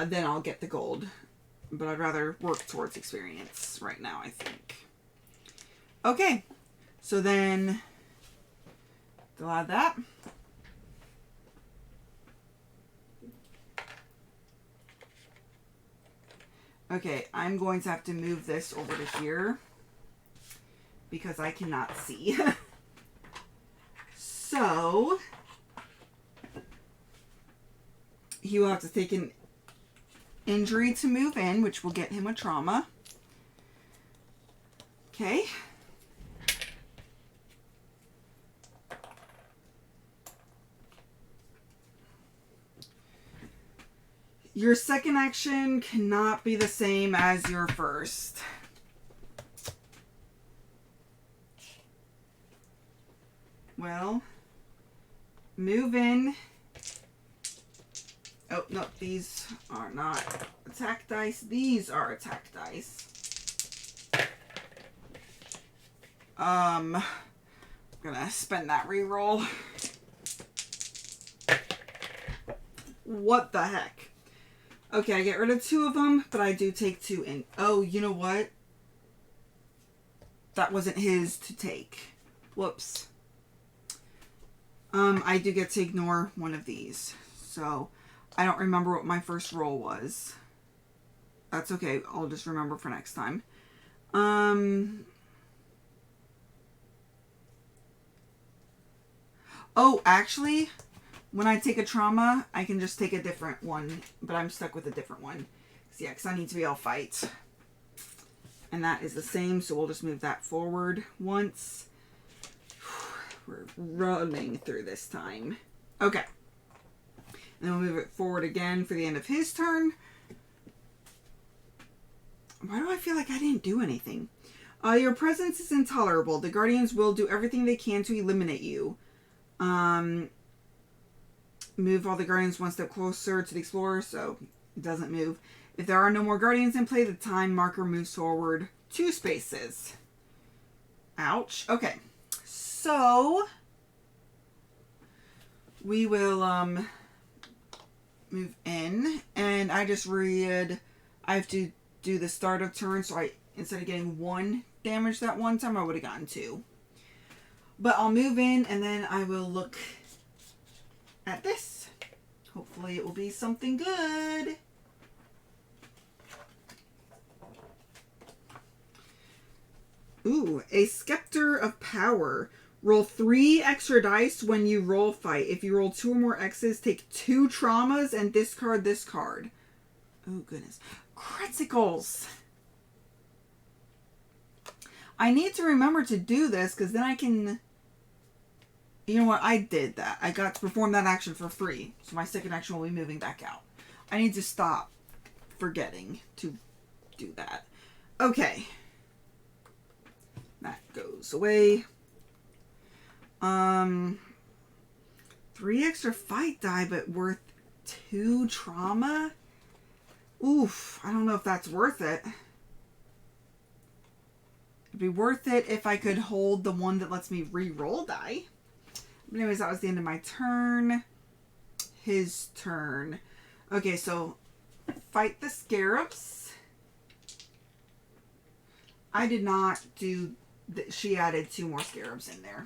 Then I'll get the gold. But I'd rather work towards experience right now, I think. Okay. So then they'll add that. Okay, I'm going to have to move this over to here because I cannot see. So he will have to take an injury to move in, which will get him a trauma. Okay. Your second action cannot be the same as your first. Well, move in. Oh, no, these are not attack dice. These are attack dice. I'm gonna spend that reroll. What the heck? Okay, I get rid of 2 of them, but I do take 2 in. Oh, you know what? That wasn't his to take. Whoops. I do get to ignore one of these. So, I don't remember what my first roll was. That's okay. I'll just remember for next time. Oh, actually, when I take a trauma, I can just take a different one. But I'm stuck with a different one. Yeah, because I need to be all fight. And that is the same, so we'll just move that forward once. We're running through this time. Okay. And then we'll move it forward again for the end of his turn. Why do I feel like I didn't do anything? Your presence is intolerable. The Guardians will do everything they can to eliminate you. Move all the Guardians one step closer to the Explorer, so it doesn't move. If there are no more Guardians in play, the time marker moves forward 2 spaces. Ouch. Okay. So, we will, move in, and I just read, I have to do the start of turn, so instead of getting 1 damage that one time, I would have gotten 2. But I'll move in, and then I will look at this. Hopefully it will be something good. Ooh, a Scepter of Power. Roll 3 extra dice when you roll fight. If you roll 2 or more X's, take 2 traumas and discard this card. Oh, goodness. Criticals. I need to remember to do this because then I can... You know what? I did that. I got to perform that action for free. So my second action will be moving back out. I need to stop forgetting to do that. Okay. That goes away. 3 extra fight die, but worth 2 trauma? Oof, I don't know if that's worth it. It'd be worth it if I could hold the one that lets me re-roll die. But anyways, that was the end of my turn. His turn. Okay, so fight the scarabs. I did not do... She added 2 more scarabs in there.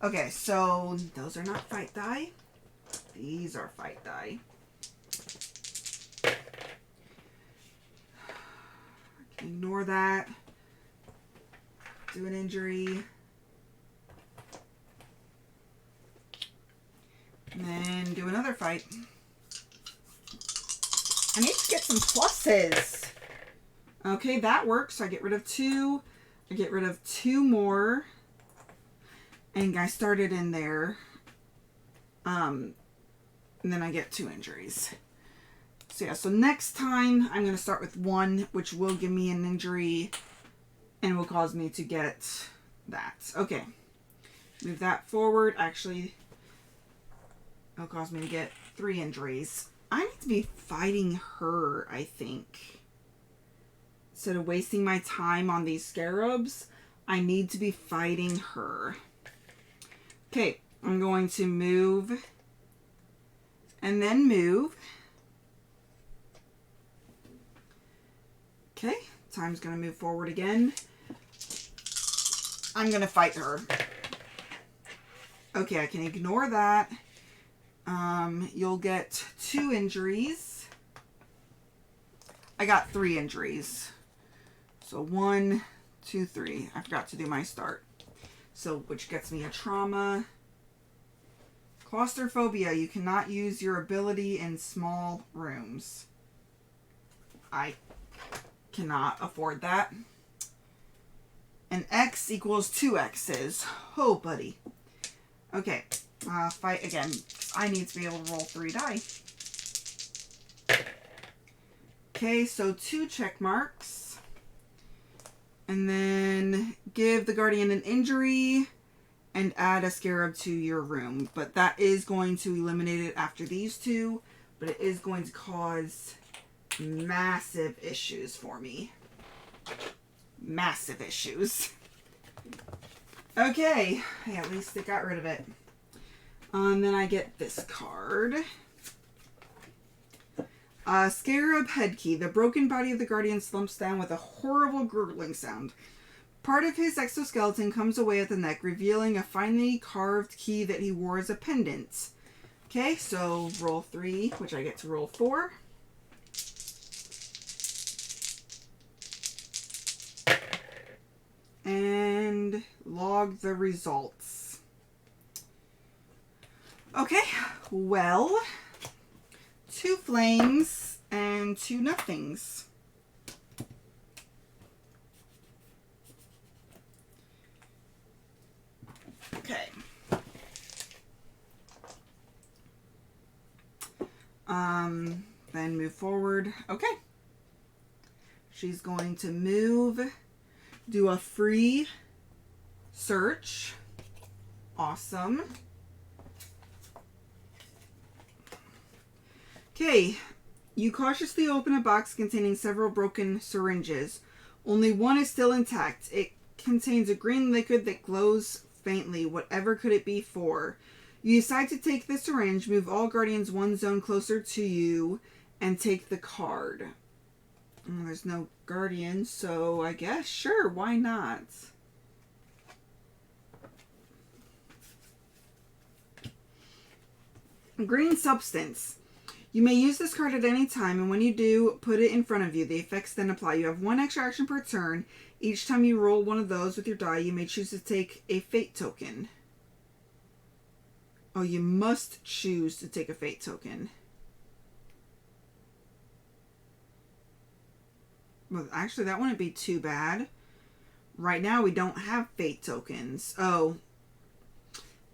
Okay, so those are not fight die. These are fight die. Ignore that. Do an injury. And then do another fight. I need to get some pluses. Okay, that works. So I get rid of 2. I get rid of 2 more. And I started in there. And then I get 2 injuries. So yeah, so next time I'm going to start with 1, which will give me an injury. And will cause me to get that. Okay. Move that forward. Actually, it'll cause me to get 3 injuries. I need to be fighting her, I think. Instead of wasting my time on these scarabs, I need to be fighting her. Okay, I'm going to move and then move. Okay, time's going to move forward again. I'm going to fight her. Okay, I can ignore that. You'll get 2 injuries. I got 3 injuries. So 1, 2, 3. I forgot to do my start. So, which gets me a trauma. Claustrophobia. You cannot use your ability in small rooms. I cannot afford that. And X equals 2 X's. Oh, buddy. Okay. Fight again. I need to be able to roll 3 die. Okay, so 2 check marks. And then give the Guardian an injury and add a Scarab to your room. But that is going to eliminate it after these 2. But it is going to cause massive issues for me. Massive issues. Okay, hey, at least it got rid of it. And then I get this card. Scarab Headkey. The broken body of the Guardian slumps down with a horrible gurgling sound. Part of his exoskeleton comes away at the neck, revealing a finely carved key that he wore as a pendant. Okay, so roll 3, which I get to roll 4. And log the results. Okay, well, 2 flames and 2 nothings. Okay. Then move forward. Okay. She's going to move, do a free search. Awesome. Okay. You cautiously open a box containing several broken syringes. Only one is still intact. It contains a green liquid that glows faintly. Whatever could it be for? You decide to take the syringe, move all Guardians 1 zone closer to you, and take the card. There's no Guardian, so I guess, sure, why not? Green substance. You may use this card at any time, and when you do, put it in front of you. The effects then apply. You have 1 extra action per turn. Each time you roll one of those with your die, you may choose to take a fate token. Oh, you must choose to take a fate token. Well, actually, that wouldn't be too bad. Right now, we don't have fate tokens. Oh,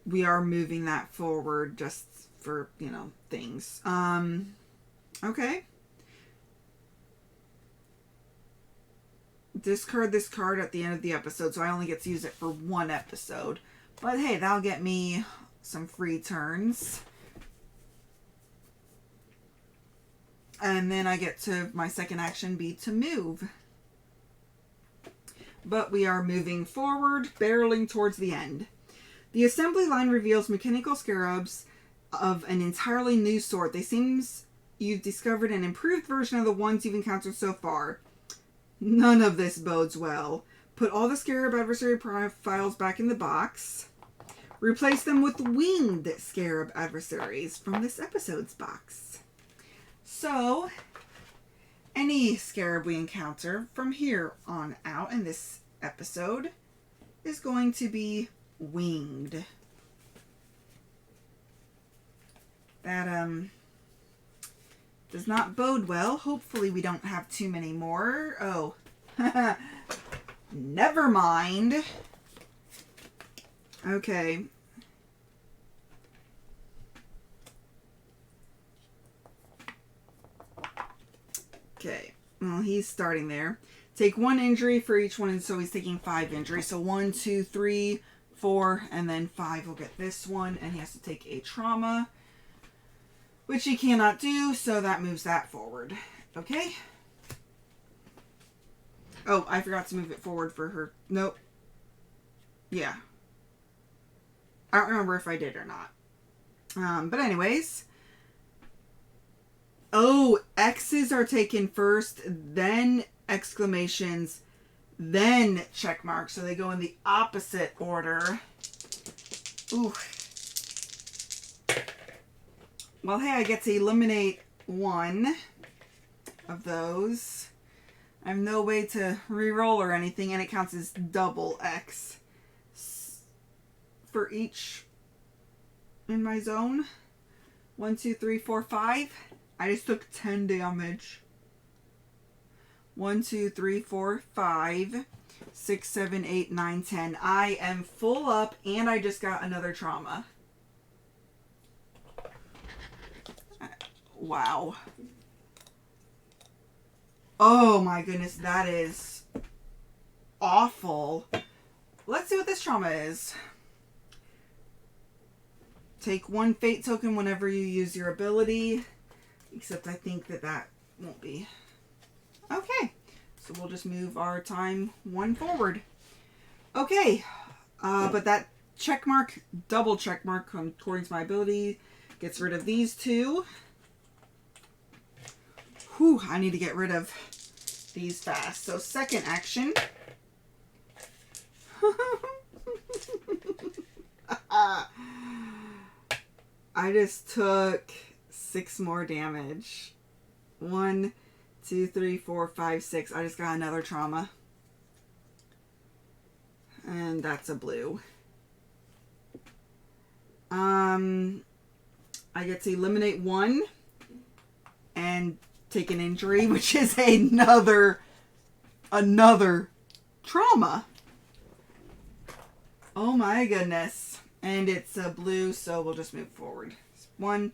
we are moving that forward just for, you know, things. Okay. Discard this card at the end of the episode, so I only get to use it for 1 episode. But hey, that'll get me some free turns. And then I get to, my second action be to move. But we are moving forward, barreling towards the end. The assembly line reveals mechanical scarabs of an entirely new sort. They seems you've discovered an improved version of the ones you've encountered so far. None of this bodes well. Put all the scarab adversary profiles back in the box. Replace them with winged scarab adversaries from this episode's box. So, any scarab we encounter from here on out in this episode is going to be winged. That, does not bode well. Hopefully we don't have too many more. Oh, never mind. Okay. Okay. Well, he's starting there. Take 1 injury for each one, and so he's taking 5 injuries. So 1, 2, 3, 4, and then 5 will get this one, and he has to take a trauma, which he cannot do, so that moves that forward. Okay. Oh, I forgot to move it forward for her. Nope. Yeah. I don't remember if I did or not. But anyways. Oh, X's are taken first, then exclamations, then check marks. So they go in the opposite order. Ooh. Well, hey, I get to eliminate 1 of those. I have no way to re-roll or anything, and it counts as double X for each in my zone. 1, 2, 3, 4, 5. I just took 10 damage. 1, 2, 3, 4, 5, 6, 7, 8, 9, 10. I am full up, and I just got another trauma. Wow. Oh my goodness, that is awful. Let's see what this trauma is. Take 1 fate token whenever you use your ability. Except I think that won't be. Okay. So we'll just move our time 1 forward. Okay. But that check mark, double check mark according to my ability, gets rid of these 2. Whew, I need to get rid of these fast. So second action. I just took 6 more damage. 1, 2, 3, 4, 5, 6. I just got another trauma. And that's a blue. I get to eliminate 1 and take an injury, which is another trauma. Oh my goodness. And it's a blue, so we'll just move forward. 1.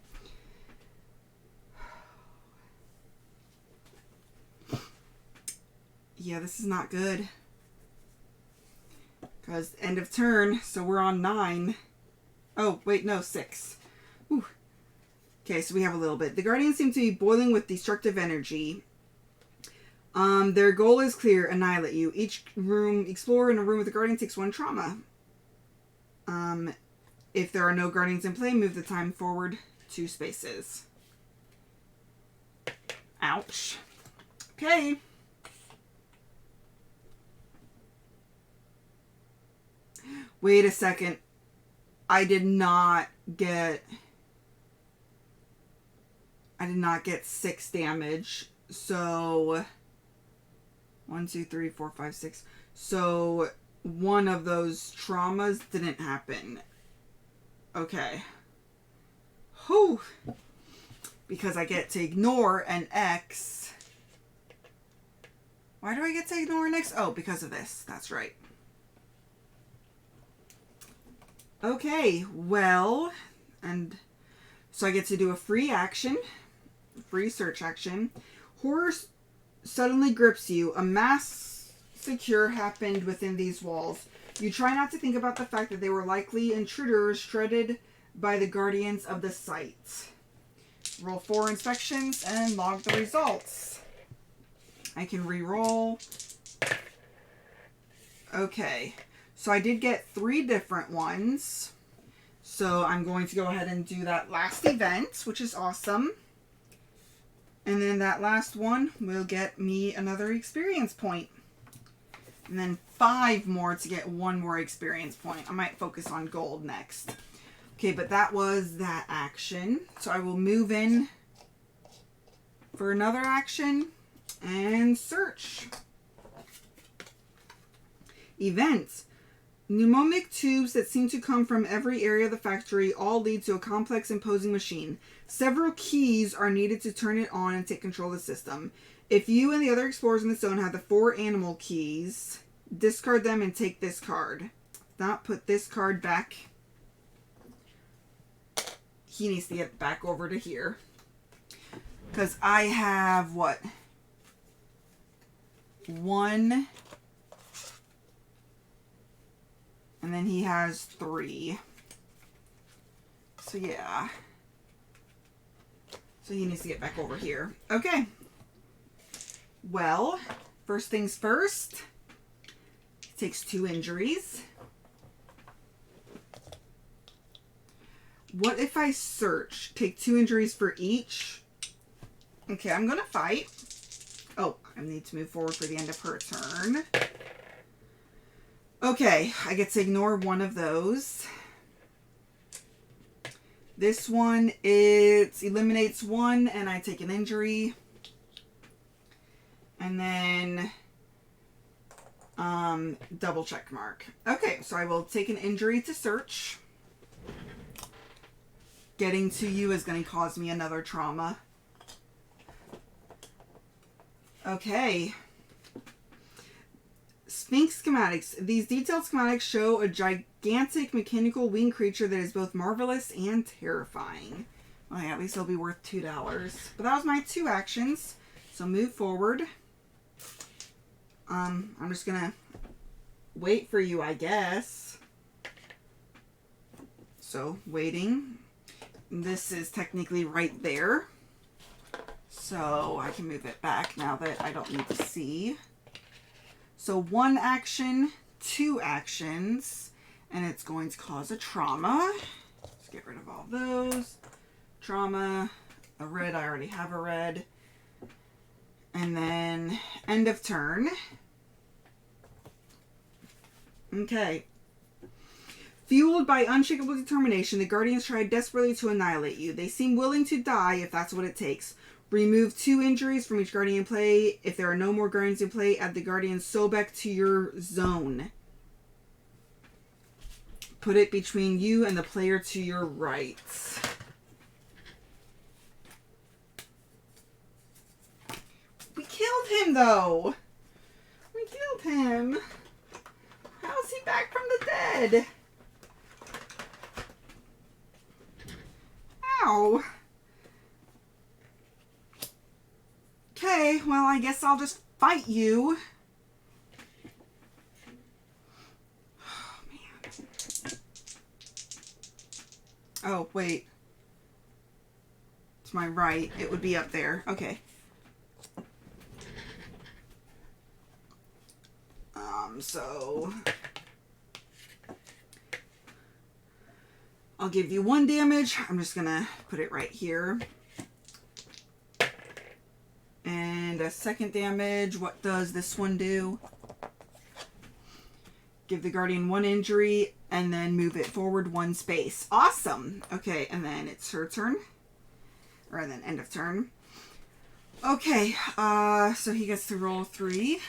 Yeah, this is not good. Because end of turn, so we're on 9. Oh, wait, no, 6. Whew. Okay, so we have a little bit. The Guardians seem to be boiling with destructive energy. Their goal is clear, annihilate you. Each explorer in a room with the Guardian takes 1 trauma. If there are no Guardians in play, move the time forward 2 spaces. Ouch. Okay. Wait a second. I did not get 6 damage. So 1, 2, 3, 4, 5, 6. So one of those traumas didn't happen. Okay. Whew. Because I get to ignore an X. Why do I get to ignore an X? Oh, because of this. That's right. Okay, well, and so I get to do a free action, free search action. Horror suddenly grips you. A mass secure happened within these walls. You try not to think about the fact that they were likely intruders shredded by the guardians of the site. Roll 4 inspections and log the results. I can re-roll. Okay. So I did get 3 different ones. So I'm going to go ahead and do that last event, which is awesome. And then that last one will get me another experience point. And then 5 more to get 1 more experience point. I might focus on gold next. Okay, but that was that action. So I will move in for another action and search. Events. Pneumatic tubes that seem to come from every area of the factory all lead to a complex, imposing machine. Several keys are needed to turn it on and take control of the system. If you and the other explorers in the zone have the 4 animal keys, discard them and take this card. Not put this card back. He needs to get back over to here. Because I have, what? 1... And then he has 3. So yeah. So he needs to get back over here. Okay. Well, first things first. He takes 2 injuries. What if I search? Take 2 injuries for each. Okay, I'm going to fight. Oh, I need to move forward for the end of her turn. Okay, I get to ignore 1 of those. This one, it eliminates 1 and I take an injury. And then double check mark. Okay, so I will take an injury to search. Getting to you is going to cause me another trauma. Okay. Sphinx schematics. These detailed schematics show a gigantic mechanical winged creature that is both marvelous and terrifying. Well, yeah, at least it'll be worth $2. But that was my 2 actions. So move forward. I'm just gonna wait for you, I guess. So, waiting. This is technically right there. So, I can move it back now that I don't need to see. So, 1 action, 2 actions, and it's going to cause a trauma. Let's get rid of all those. Trauma, a red, I already have a red. And then, end of turn. Okay. Fueled by unshakable determination, the Guardians try desperately to annihilate you. They seem willing to die if that's what it takes. Remove 2 injuries from each Guardian in play. If there are no more Guardians in play, add the Guardian Sobek to your zone. Put it between you and the player to your right. We killed him, though. We killed him. How is he back from the dead? Ow. Okay, well, I guess I'll just fight you. Oh, man. Oh, wait. To my right. It would be up there. Okay. So I'll give you 1 damage. I'm just gonna put it right here. And a 2nd damage. What does this one do? Give the Guardian 1 injury and then move it forward 1 space. Awesome. Okay, and then it's her turn. Or then end of turn. Okay, so he gets to roll 3.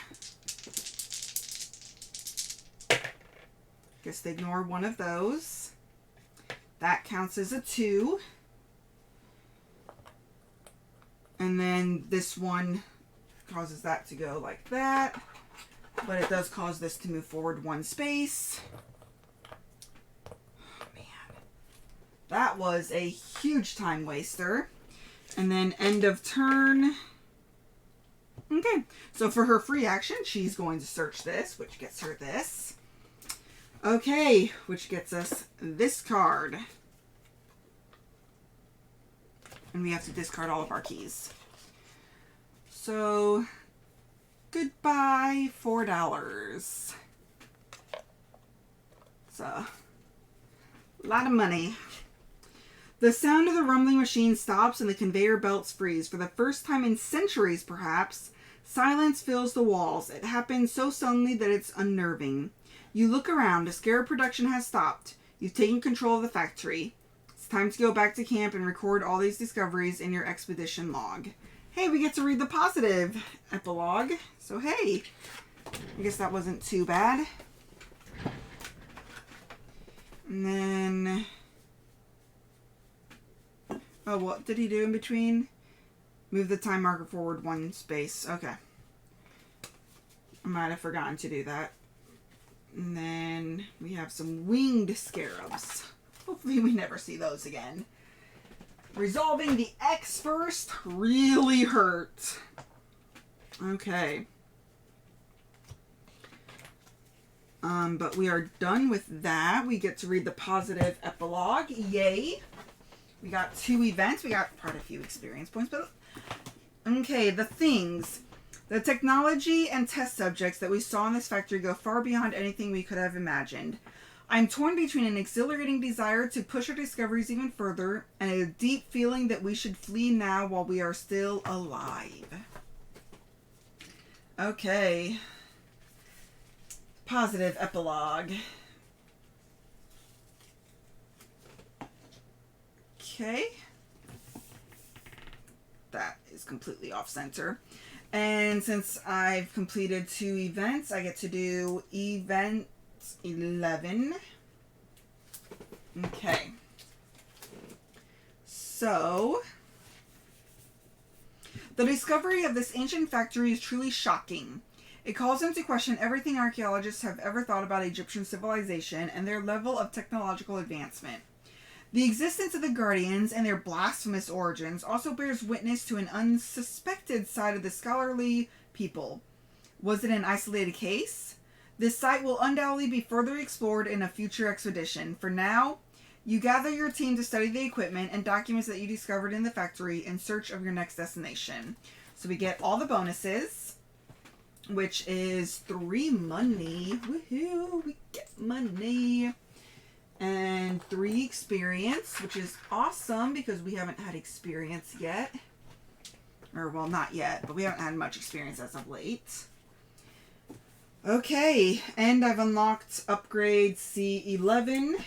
Guess they ignore 1 of those. That counts as a 2. And then this one causes that to go like that. But it does cause this to move forward 1 space. Oh, man. That was a huge time waster. And then end of turn. Okay. So for her free action, she's going to search this, which gets her this. Okay, which gets us this card. And we have to discard all of our keys. So, goodbye, $4. It's a lot of money. The sound of the rumbling machine stops and the conveyor belts freeze. For the first time in centuries, perhaps, silence fills the walls. It happens so suddenly that it's unnerving. You look around. A scare production has stopped. You've taken control of the factory. It's time to go back to camp and record all these discoveries in your expedition log. Hey, we get to read the positive epilogue. So, hey, I guess that wasn't too bad. And then... oh, what did he do in between? Move the time marker forward 1 space. Okay. I might have forgotten to do that. And then we have some winged scarabs. Hopefully we never see those again. Resolving the X first really hurt. Okay. But we are done with that. We get to read the positive epilogue. Yay. We got 2 events. We got quite a few experience points. But okay, the things. The technology and test subjects that we saw in this factory go far beyond anything we could have imagined. I'm torn between an exhilarating desire to push our discoveries even further and a deep feeling that we should flee now while we are still alive. Okay. Positive epilogue. Okay. That is completely off center. And since I've completed 2 events, I get to do event 11. Okay. So, the discovery of this ancient factory is truly shocking. It calls into question everything archaeologists have ever thought about Egyptian civilization and their level of technological advancement. The existence of the Guardians and their blasphemous origins also bears witness to an unsuspected side of the scholarly people. Was it an isolated case? This site will undoubtedly be further explored in a future expedition. For now, you gather your team to study the equipment and documents that you discovered in the factory in search of your next destination. So we get all the bonuses, which is 3 money. Woohoo! We get money. And 3 experience, which is awesome because we haven't had experience yet. Or, well, not yet, but we haven't had much experience as of late. Okay, and I've unlocked upgrade C11.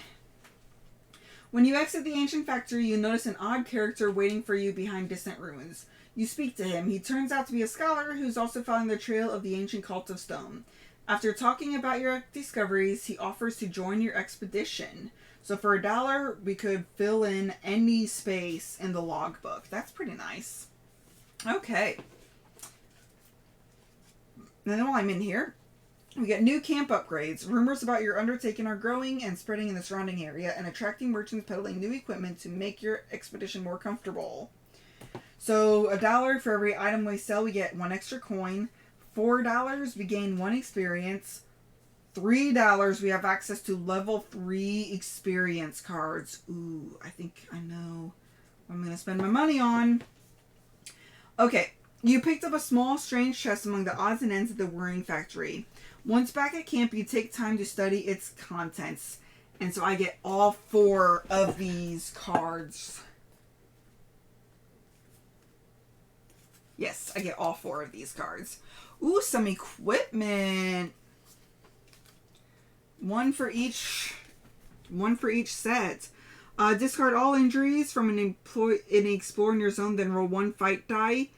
When you exit the ancient factory, you notice an odd character waiting for you behind distant ruins. You speak to him. He turns out to be a scholar who's also following the trail of the ancient cult of stone. After talking about your discoveries, he offers to join your expedition. So for $1, we could fill in any space in the logbook. That's pretty nice. Okay. Then while I'm in here, we get new camp upgrades. Rumors about your undertaking are growing and spreading in the surrounding area and attracting merchants peddling new equipment to make your expedition more comfortable. So $1 for every item we sell, we get 1 extra coin. $4, we gain 1 experience. $3, we have access to level 3 experience cards. Ooh, I think I know what I'm going to spend my money on. Okay, you picked up a small, strange chest among the odds and ends of the Whirring Factory. Once back at camp, you take time to study its contents. And so I get all 4 of these cards. Yes, I get all 4 of these cards. Ooh, some equipment. One for each set. Discard all injuries from an explorer in your zone, then roll 1 fight die.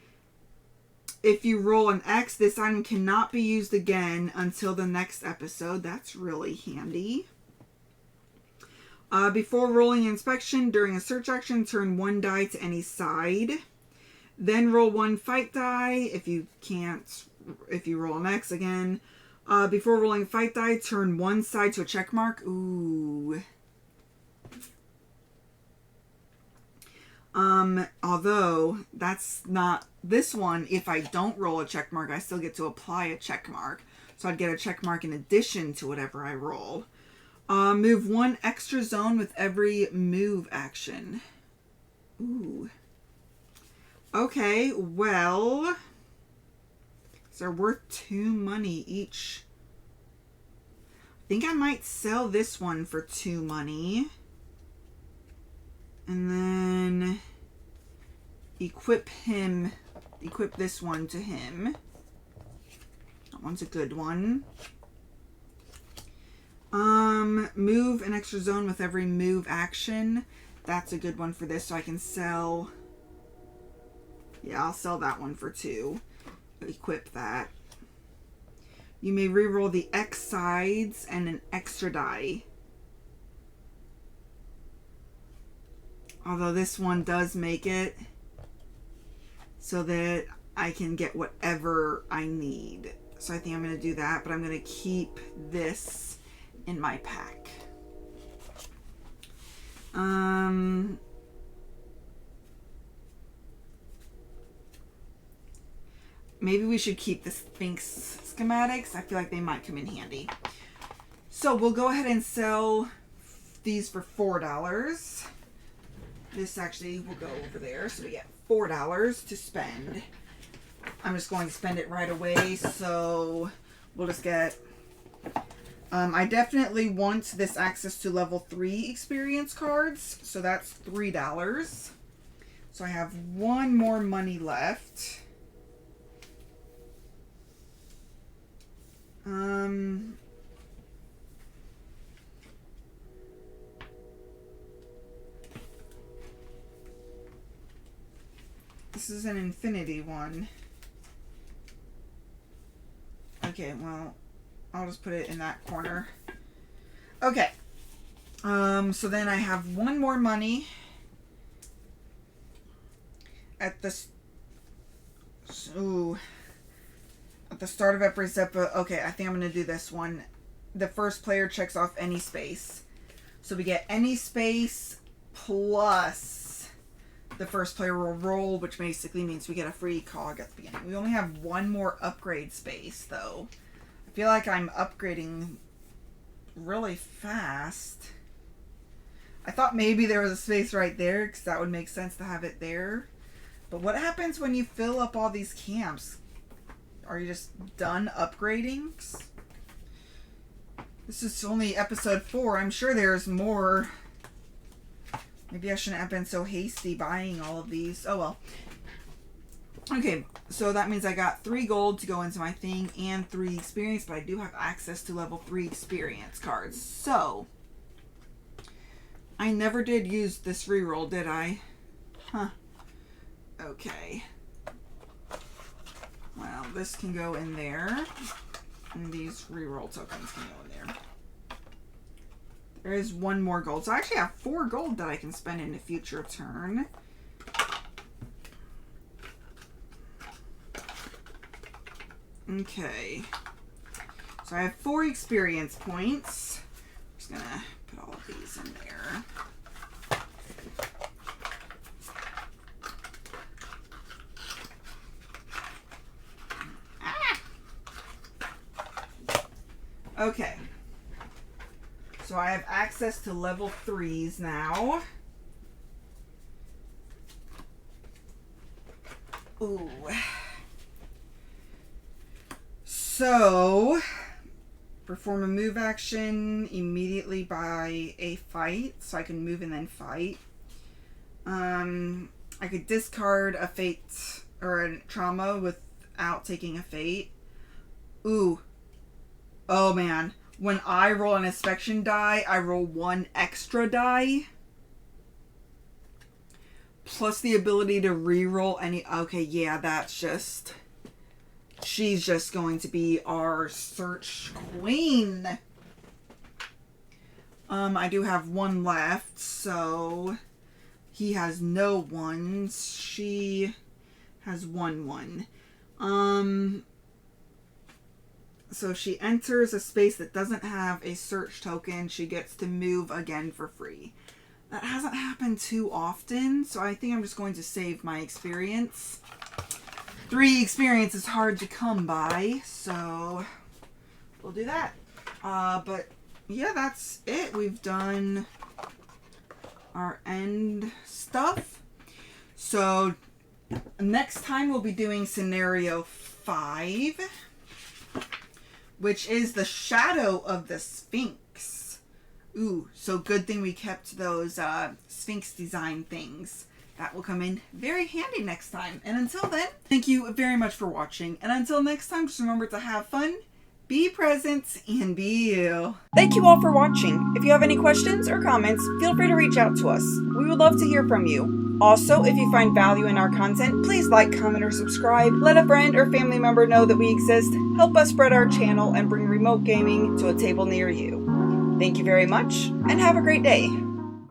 If you roll an X, this item cannot be used again until the next episode. That's really handy. Before rolling inspection, during a search action, turn 1 die to any side. Then roll 1 fight die. If you roll an X again. Before rolling fight die, turn 1 side to a check mark. Ooh. Although that's not this one. If I don't roll a check mark, I still get to apply a check mark. So I'd get a check mark in addition to whatever I roll. Move 1 extra zone with every move action. Ooh. Okay, well, they're worth 2 money each. I think I might sell this one for 2 money. And then equip this one to him. That one's a good one. Move an extra zone with every move action. That's a good one for this, so I can sell. Yeah, I'll sell that one for 2. Equip that. You may reroll the X sides and an extra die. Although this one does make it so that I can get whatever I need. So I think I'm going to do that, but I'm going to keep this in my pack. Maybe we should keep the Sphinx schematics. I feel like they might come in handy. So we'll go ahead and sell these for $4. This actually will go over there. So we get $4 to spend. I'm just going to spend it right away. So we'll just get... I definitely want this access to level 3 experience cards. So that's $3. So I have 1 more money left. This is an infinity one. Okay, well, I'll just put it in that corner. Okay. So then I have 1 more money at the at the start of every step. Okay, I think I'm going to do this one. The first player checks off any space. So we get any space plus the first player will roll, which basically means we get a free cog at the beginning. We only have one more upgrade space, though. I feel like I'm upgrading really fast. I thought maybe there was a space right there, because that would make sense to have it there. But what happens when you fill up all these camps? Are you just done upgrading? This is only episode 4. I'm sure there's more. Maybe I shouldn't have been so hasty buying all of these. Oh well. Okay, so that means I got 3 gold to go into my thing and 3 experience, but I do have access to level 3 experience cards. So, I never did use this reroll, did I? Huh. Okay. Well, this can go in there, and these reroll tokens can go in there. There is 1 more gold. So I actually have 4 gold that I can spend in a future turn. Okay. So I have 4 experience points. I'm just going to put all of these in there. Ah! Okay. So I have access to level 3s now. Ooh. So, perform a move action immediately by a fight. So I can move and then fight. I could discard a fate or a trauma without taking a fate. Ooh. Oh man. When I roll an inspection die, I roll 1 extra die. Plus the ability to reroll any... Okay, yeah, that's just... She's just going to be our search queen. I do have 1 left, so... He has no 1s. She has 1. So she enters a space that doesn't have a search token. She gets to move again for free. That hasn't happened too often, so I think I'm just going to save my experience. 3 experience is hard to come by, so we'll do that. But yeah, that's it. We've done our end stuff. So next time we'll be doing scenario 5. Which is the shadow of the Sphinx. Ooh, so good thing we kept those Sphinx design things. That will come in very handy next time. And until then, thank you very much for watching. And until next time, just remember to have fun, be present, and be you. Thank you all for watching. If you have any questions or comments, feel free to reach out to us. We would love to hear from you. Also, if you find value in our content, please like, comment, or subscribe. Let a friend or family member know that we exist. Help us spread our channel and bring remote gaming to a table near you. Thank you very much, and have a great day.